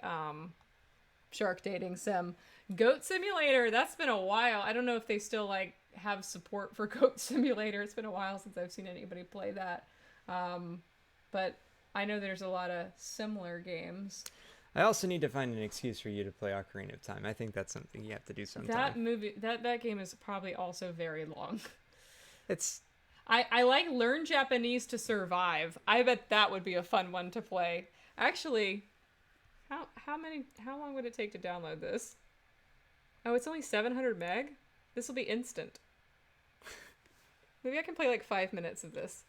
Shark Dating Sim. Goat Simulator, that's been a while. I don't know if they still like have support for Goat Simulator. It's been a while since I've seen anybody play that. But I know there's a lot of similar games. I also need to find an excuse for you to play Ocarina of Time. I think that's something you have to do sometime. That game is probably also very long. It's... I like Learn Japanese to Survive. I bet that would be a fun one to play. Actually, how long would it take to download this? Oh, it's only 700 meg? This will be instant. Maybe I can play like 5 minutes of this.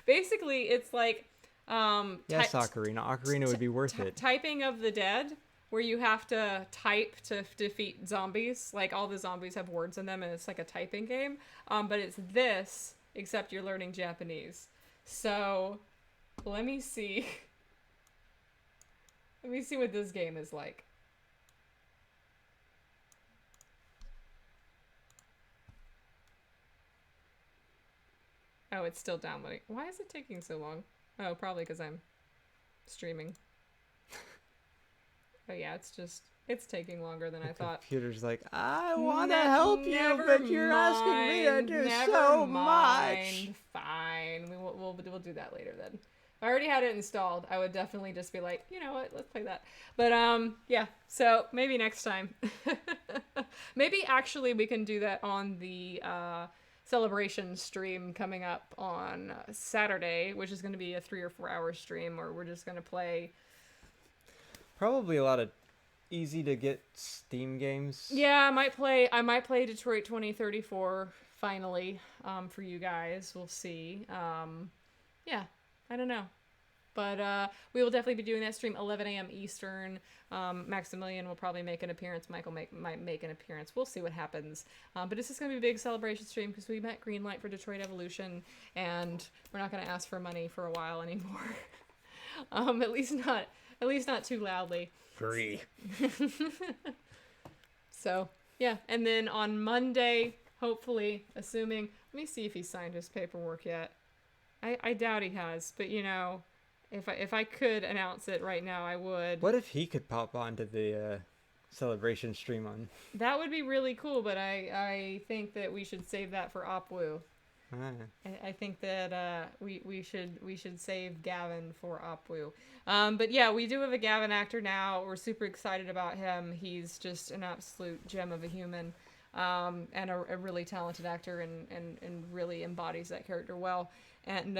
Basically, it's like yes, Ocarina. Ocarina would be worth it. Typing of the Dead, where you have to type to defeat zombies. Like, all the zombies have words in them, and it's like a typing game. But it's this, except you're learning Japanese. So, let me see. Let me see what this game is like. Oh, it's still downloading. Why is it taking so long? Oh, probably because I'm streaming. Oh yeah, it's taking longer than I thought. Computer's like, I want to help you, but you're asking me to do so much. Fine, we'll do that later then. If I already had it installed, I would definitely just be like, you know what, let's play that. But yeah, so maybe next time. Maybe actually we can do that on the celebration stream coming up on Saturday, which is going to be a 3 or 4 hour stream where we're just going to play probably a lot of easy to get Steam games. Yeah, I might play Detroit 2034 finally for you guys. We'll see. Yeah, I don't know. But we will definitely be doing that stream 11 a.m. Eastern. Maximilian will probably make an appearance. Michael might make an appearance. We'll see what happens. But this is going to be a big celebration stream because we met Greenlight for Detroit Evolution, and we're not going to ask for money for a while anymore. At least not too loudly. Free. So, yeah. And then on Monday, hopefully, assuming... Let me see if he signed his paperwork yet. I doubt he has, but you know... If I could announce it right now, I would. What if he could pop onto the celebration stream on? That would be really cool, but I think that we should save that for OpWoo. I think that we should save Gavin for OpWoo. But yeah, we do have a Gavin actor now. We're super excited about him. He's just an absolute gem of a human, and a really talented actor, and really embodies that character well. And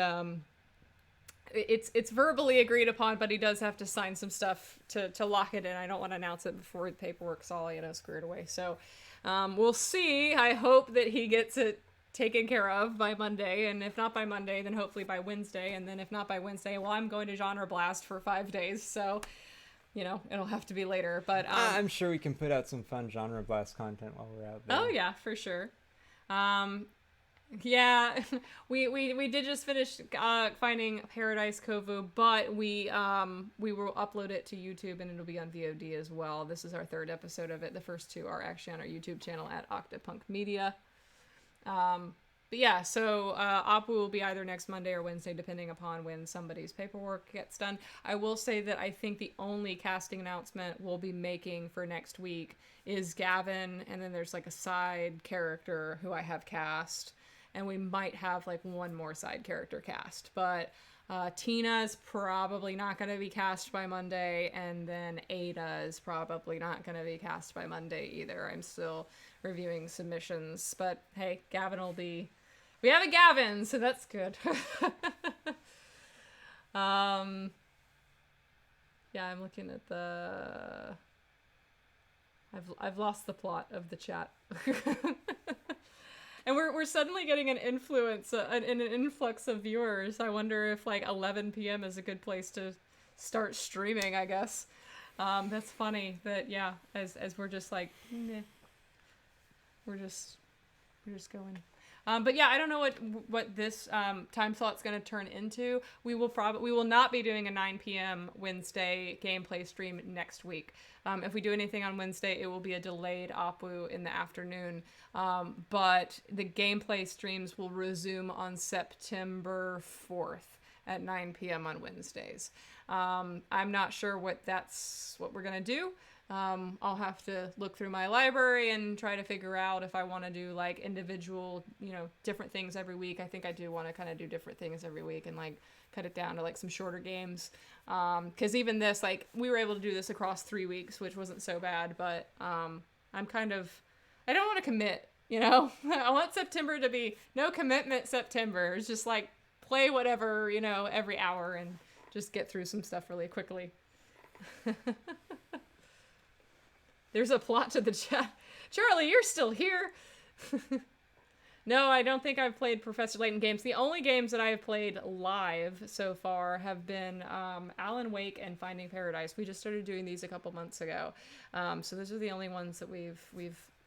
it's verbally agreed upon, but he does have to sign some stuff to lock it in. I don't want to announce it before the paperwork's all, squared away. So we'll see. I hope that he gets it taken care of by Monday, and if not by Monday, then hopefully by Wednesday, and then if not by Wednesday, well, I'm going to Genre Blast for 5 days, so it'll have to be later. But I'm sure we can put out some fun genre blast content while we're out there. Oh yeah, for sure. Yeah, we did just finish finding Paradise Kovu, but we will upload it to YouTube and it'll be on VOD as well. This is our third episode of it. The first two are actually on our YouTube channel at Octopunk Media. But yeah, so Opwu will be either next Monday or Wednesday, depending upon when somebody's paperwork gets done. I will say that I think the only casting announcement we'll be making for next week is Gavin, and then there's like a side character who I have cast, and we might have like one more side character cast. But Tina's probably not going to be cast by Monday, and then Ada is probably not going to be cast by Monday either. I'm still reviewing submissions, but hey, Gavin will be... We have a Gavin, so that's good. Yeah, I'm looking at the... I've lost the plot of the chat. And we're suddenly getting an influence, an influx of viewers. I wonder if like 11 p.m. is a good place to start streaming, I guess. That's funny that, yeah, as we're just like, meh. We're just going. But yeah, I don't know what this time slot's going to turn into. We will not be doing a 9 p.m. Wednesday gameplay stream next week. If we do anything on Wednesday, it will be a delayed Opwu in the afternoon. But the gameplay streams will resume on September 4th at 9 p.m. on Wednesdays. I'm not sure what we're going to do. I'll have to look through my library and try to figure out if I want to do like individual, different things every week. I think I do want to kind of do different things every week and like cut it down to like some shorter games. 'Cause even this, like we were able to do this across 3 weeks, which wasn't so bad, but, I don't want to commit, I want September to be no commitment September. It's just like play whatever, every hour and just get through some stuff really quickly. There's a plot to the chat. Charlie, you're still here. No, I don't think I've played Professor Layton games. The only games that I have played live so far have been Alan Wake and Finding Paradise. We just started doing these a couple months ago. So those are the only ones that we've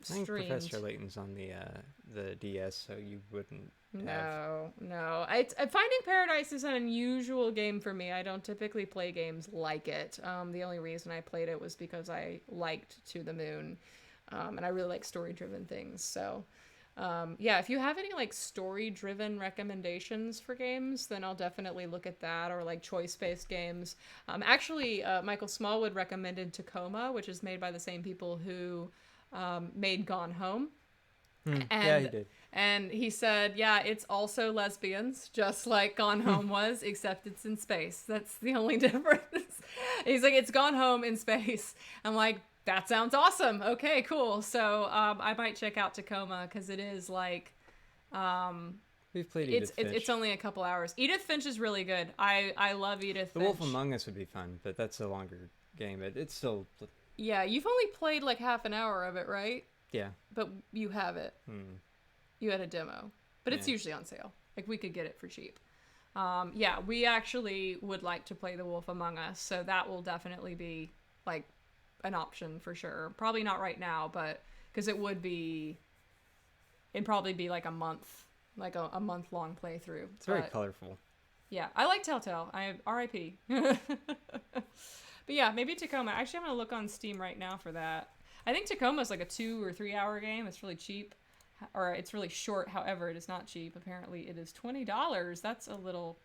streamed. I think Professor Layton's on the DS, so you wouldn't have... No. Finding Paradise is an unusual game for me. I don't typically play games like it. The only reason I played it was because I liked To the Moon. And I really like story-driven things, so... yeah, if you have any like story-driven recommendations for games, then I'll definitely look at that, or like choice-based games. Actually, Michael Smallwood recommended Tacoma, which is made by the same people who made Gone Home. Yeah, he did. And he said, yeah, it's also lesbians, just like Gone Home was, except it's in space. That's the only difference. He's like, it's Gone Home in space. I'm like, that sounds awesome. Okay, cool. So I might check out Tacoma because it is like... We've played Edith Finch. It's only a couple hours. Edith Finch is really good. I love Edith Finch. The Wolf Among Us would be fun, but that's a longer game. It's still... Yeah, you've only played like half an hour of it, right? Yeah. But you have it. You had a demo. But it's usually on sale. Like, we could get it for cheap. Yeah, we actually would like to play The Wolf Among Us, so that will definitely be, like, an option for sure. Probably not right now, but... Because it'd probably be, like, a month. Like, a month-long playthrough. It's very colorful. Yeah, I like Telltale. R.I.P. But yeah, maybe Tacoma. Actually, I'm going to look on Steam right now for that. I think Tacoma's like a 2 or 3 hour game. It's really cheap. Or it's really short. However, it is not cheap. Apparently, it is $20. That's a little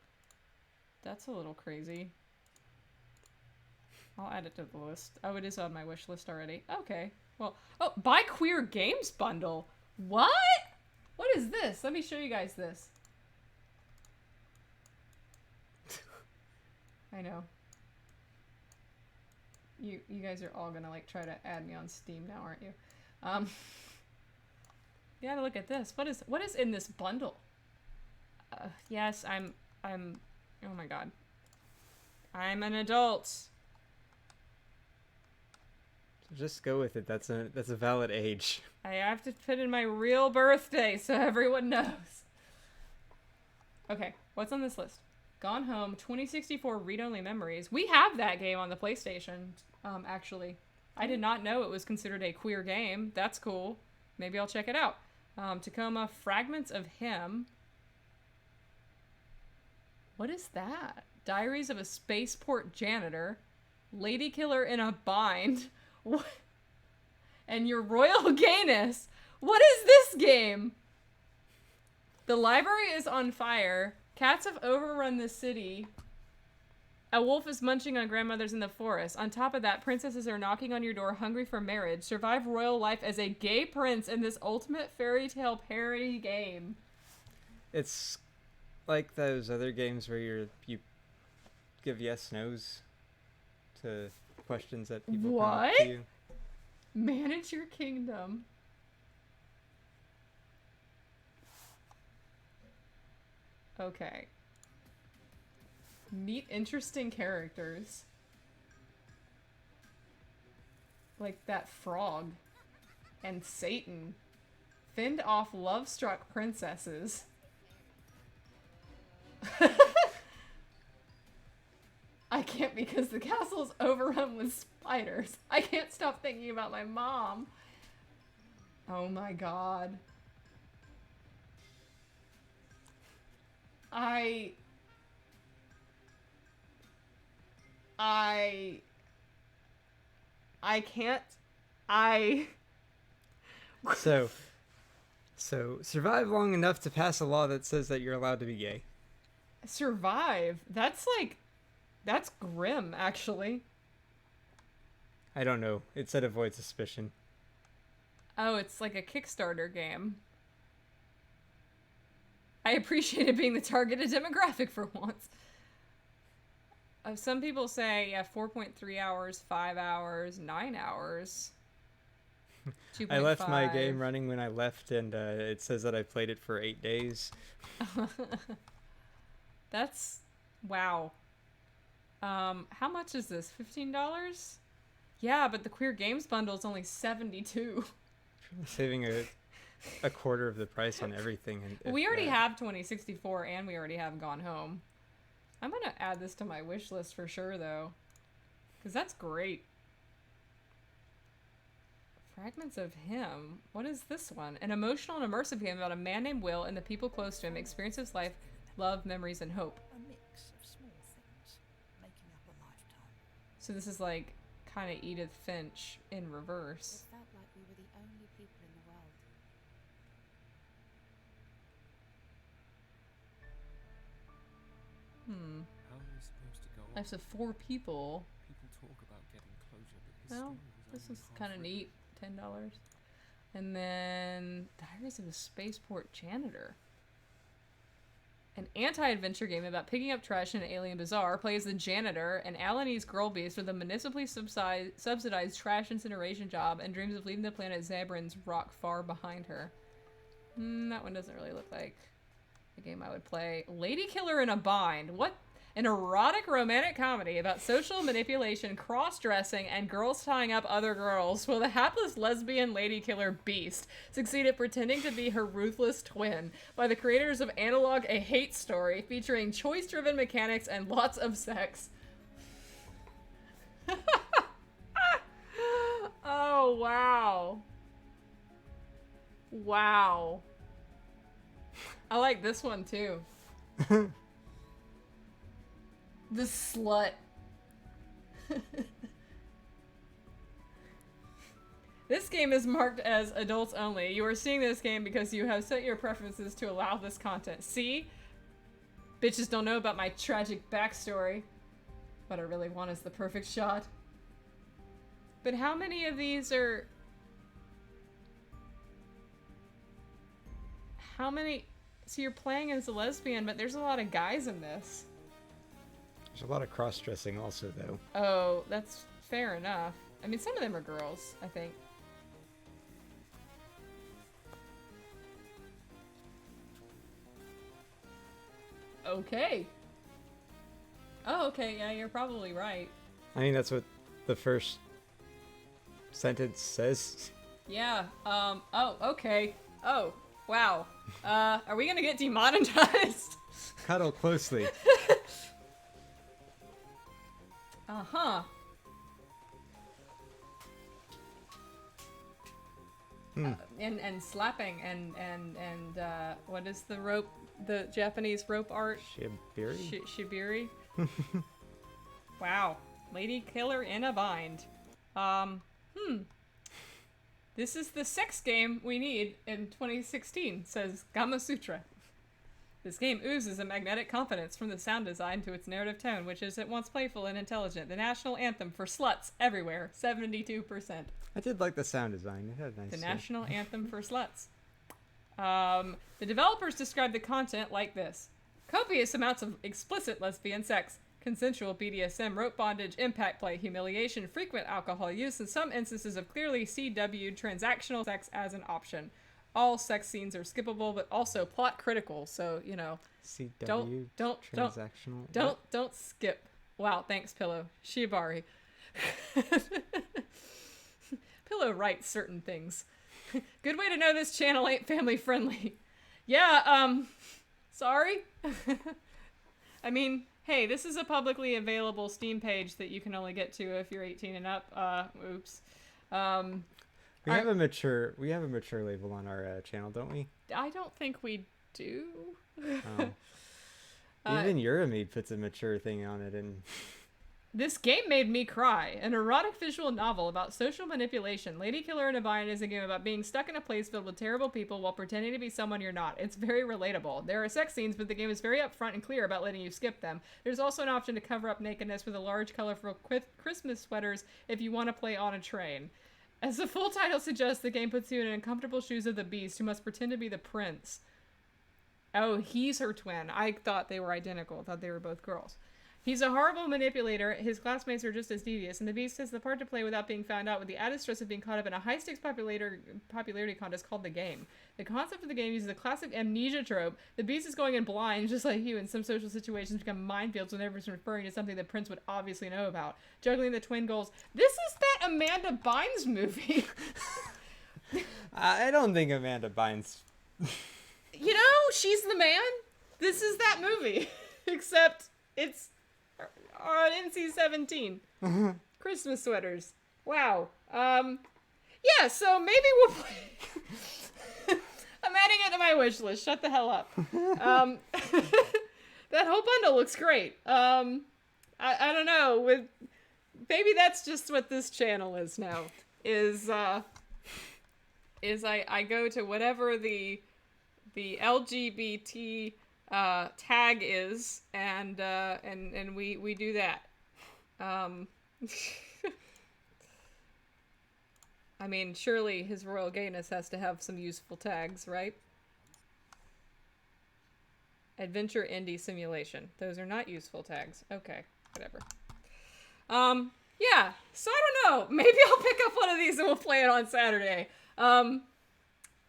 crazy. I'll add it to the list. Oh, it is on my wish list already. Okay. Well, buy Queer Games bundle. What? What is this? Let me show you guys this. I know. You guys are all gonna like try to add me on Steam now, aren't you? You gotta look at this. What is in this bundle? Yes, I'm. Oh my god. I'm an adult. So just go with it. That's a valid age. I have to put in my real birthday so everyone knows. Okay, what's on this list? Gone Home, 2064 read-only memories. We have that game on the PlayStation, actually. I did not know it was considered a queer game. That's cool. Maybe I'll check it out. Tacoma, Fragments of Him. What is that? Diaries of a Spaceport Janitor. Lady Killer in a Bind. What? And Your Royal Gayness. What is this game? The library is on fire. Cats have overrun the city. A wolf is munching on grandmothers in the forest. On top of that, princesses are knocking on your door hungry for marriage. Survive royal life as a gay prince in this ultimate fairy tale parody game. It's like those other games where you give yes/nos to questions that people come up to you. Manage your kingdom. Okay. Meet interesting characters. Like that frog. And Satan. Fend off love-struck princesses. I can't because the castle's overrun with spiders. I can't stop thinking about my mom. Oh my god. I can't. So survive long enough to pass a law that says that you're allowed to be gay. Survive? That's grim, actually. I don't know. It said avoid suspicion. Oh, it's like a Kickstarter game. I appreciated being the targeted demographic for once. Some people say, 4.3 hours, 5 hours, 9 hours. 2.5. I left my game running when I left, and it says that I played it for 8 days. That's... wow. How much is this? $15? Yeah, but the Queer Games bundle is only $72. Saving a quarter of the price on everything. And we already have 2064 and we already have Gone Home. I'm gonna add this to my wish list for sure though, because that's great. Fragments of Him. What is this one? An emotional and immersive game about a man named Will and the people close to him experience his life, love, memories, and hope. A mix of small things making up a lifetime. So this is like kind of Edith Finch in reverse. It felt like we were the only people in the world. How are we supposed to go on? That's 4 people. People talk about getting closure, but his Well, story was this only is kind of half neat. $10. And then Diaries of a Spaceport Janitor. An anti-adventure game about picking up trash in an alien bazaar. Plays the janitor, an Alanese girl beast with a municipally subsidized trash incineration job and dreams of leaving the planet Zabrin's rock far behind her. That one doesn't really look like a game I would play. Lady Killer in a Bind. What? An erotic romantic comedy about social manipulation, cross-dressing, and girls tying up other girls. Will the hapless lesbian lady killer Beast succeed at pretending to be her ruthless twin? By the creators of Epilogue, a hate story featuring choice-driven mechanics and lots of sex. Oh, wow. Wow. I like this one, too. The Slut. This game is marked as adults only. You are seeing this game because you have set your preferences to allow this content. See? Bitches don't know about my tragic backstory. What I really want is the perfect shot. But how many of these are... How many... So you're playing as a lesbian, but there's a lot of guys in this. There's a lot of cross-dressing also, though. Oh, that's fair enough. I mean, some of them are girls, I think. Okay. Oh, okay, yeah, you're probably right. I mean, that's what the first sentence says. Yeah, oh, okay. Oh, wow. Are we gonna get demonetized? cuddle closely. Uh-huh. And slapping and what is the rope? The Japanese rope art? Shibiri? Shibiri. Wow. Lady killer in a bind. This is the sex game we need in 2016, says Gama Sutra. This game oozes a magnetic confidence from the sound design to its narrative tone, which is at once playful and intelligent. The national anthem for sluts everywhere, 72%. I did like the sound design. It had a nice. The national anthem for sluts. The developers describe the content like this: copious amounts of explicit lesbian sex, consensual BDSM, rope bondage, impact play, humiliation, frequent alcohol use, and some instances of clearly CW'd transactional sex as an option. All sex scenes are skippable, but also plot critical. So, you know, CW transactional. Don't skip. Wow, thanks, Pillow. Shibari. Pillow writes certain things. Good way to know this channel ain't family friendly. Yeah, sorry. I mean, hey, this is a publicly available Steam page that you can only get to if you're 18 and up. Oops. We have a mature label on our channel, don't we? I don't think we do. Oh. Even Euromead puts a mature thing on it, and this game made me cry. An erotic visual novel about social manipulation. Lady Killer in a Bind is a game about being stuck in a place filled with terrible people while pretending to be someone you're not. It's very relatable. There are sex scenes, but the game is very upfront and clear about letting you skip them. There's also an option to cover up nakedness with a large, colorful Christmas sweaters if you want to play on a train. As the full title suggests, the game puts you in uncomfortable shoes of the beast who must pretend to be the prince. Oh, he's her twin. I thought they were identical. I thought they were both girls. He's a horrible manipulator. His classmates are just as devious, and the beast has the part to play without being found out, with the added stress of being caught up in a high-stakes popularity contest called The Game. The concept of the game uses a classic amnesia trope. The beast is going in blind, just like you, and some social situations become minefields whenever it's referring to something the prince would obviously know about. Juggling the twin goals. This is that Amanda Bynes movie. I don't think Amanda Bynes. You know, she's the man. This is that movie. Except it's on NC-17. Christmas sweaters. Wow. Yeah, so maybe we'll play. I'm adding it to my wish list. Shut the hell up. That whole bundle looks great. I don't know. Maybe that's just what this channel is now. Is I go to whatever the LGBT tag is, and we do that. I mean, surely his royal gayness has to have some useful tags, right? Adventure indie simulation. Those are not useful tags. Okay, whatever. Yeah, so I don't know. Maybe I'll pick up one of these and we'll play it on Saturday. I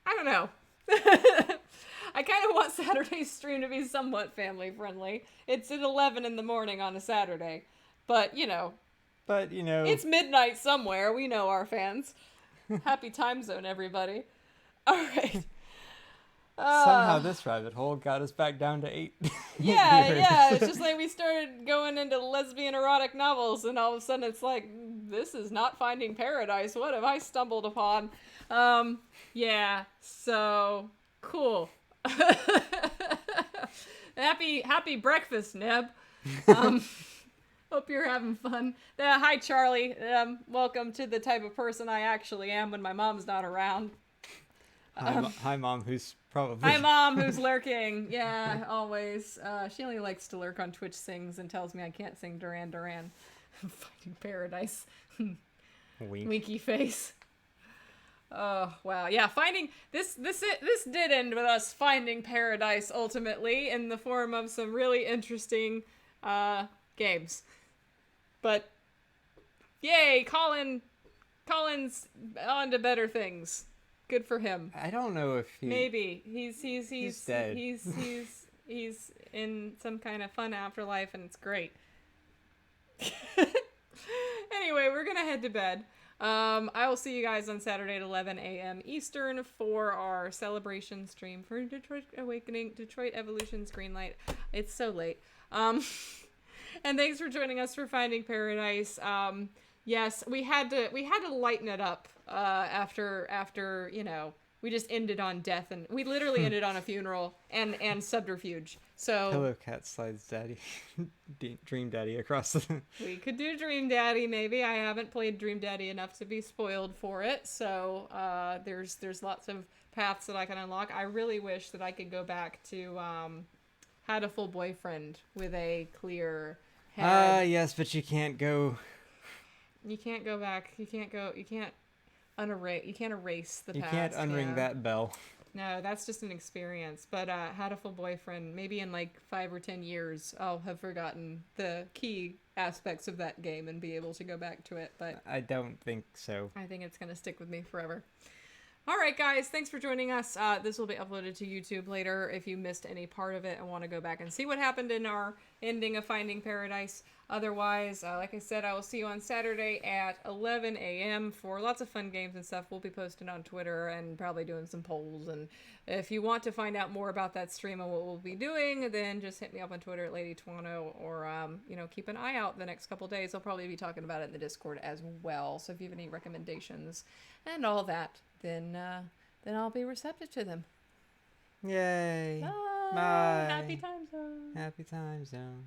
don't know. I kind of want Saturday's stream to be somewhat family friendly. It's at 11 in the morning on a Saturday. But, you know. It's midnight somewhere. We know our fans. Happy time zone, everybody. All right. Somehow this rabbit hole got us back down to 8. Yeah. It's just like we started going into lesbian erotic novels, and all of a sudden it's like, this is not Finding Paradise. What have I stumbled upon? Yeah, so cool. Happy breakfast, Neb. Hope you're having fun. Hi, Charlie. Welcome to the type of person I actually am when my mom's not around. Hi, Mom, who's probably... Hi, Mom, who's lurking. Yeah, always. She only likes to lurk on Twitch Sings and tells me I can't sing Duran Duran. Finding Paradise. Wink. Winky face. Oh, wow. Yeah, this did end with us finding paradise ultimately in the form of some really interesting games. But yay, Colin's on to better things. Good for him. I don't know if maybe he's dead. He's in some kind of fun afterlife, and it's great. Anyway, we're gonna head to bed. I will see you guys on Saturday at 11 a.m. Eastern for our celebration stream for Detroit Awakening, Detroit Evolution's Greenlight. It's so late. And thanks for joining us for Finding Paradise. Yes, we had to lighten it up after you know, we just ended on death, and we literally ended on a funeral and subterfuge. So Hello Cat slides daddy Dream Daddy across the we could do Dream Daddy maybe. I haven't played Dream Daddy enough to be spoiled for it. So there's lots of paths that I can unlock. I really wish that I could go back to Had a Full Boyfriend with a clear head. yes, but you can't go. You can't go back. You can't erase the You past. can't unring that bell. No, that's just an experience. But Had a Full Boyfriend, maybe in like 5 or 10 years, I'll have forgotten the key aspects of that game and be able to go back to it. But I don't think so. I think it's going to stick with me forever. All right, guys, thanks for joining us. This will be uploaded to YouTube later if you missed any part of it and want to go back and see what happened in our ending of Finding Paradise. Otherwise, like I said, I will see you on Saturday at 11 a.m. for lots of fun games and stuff. We'll be posting on Twitter and probably doing some polls. And if you want to find out more about that stream and what we'll be doing, then just hit me up on Twitter at Lady Twano, or you know, keep an eye out the next couple days. I'll probably be talking about it in the Discord as well. So if you have any recommendations and all that, then I'll be receptive to them. Yay. Bye. Bye. Happy time zone. Happy time zone.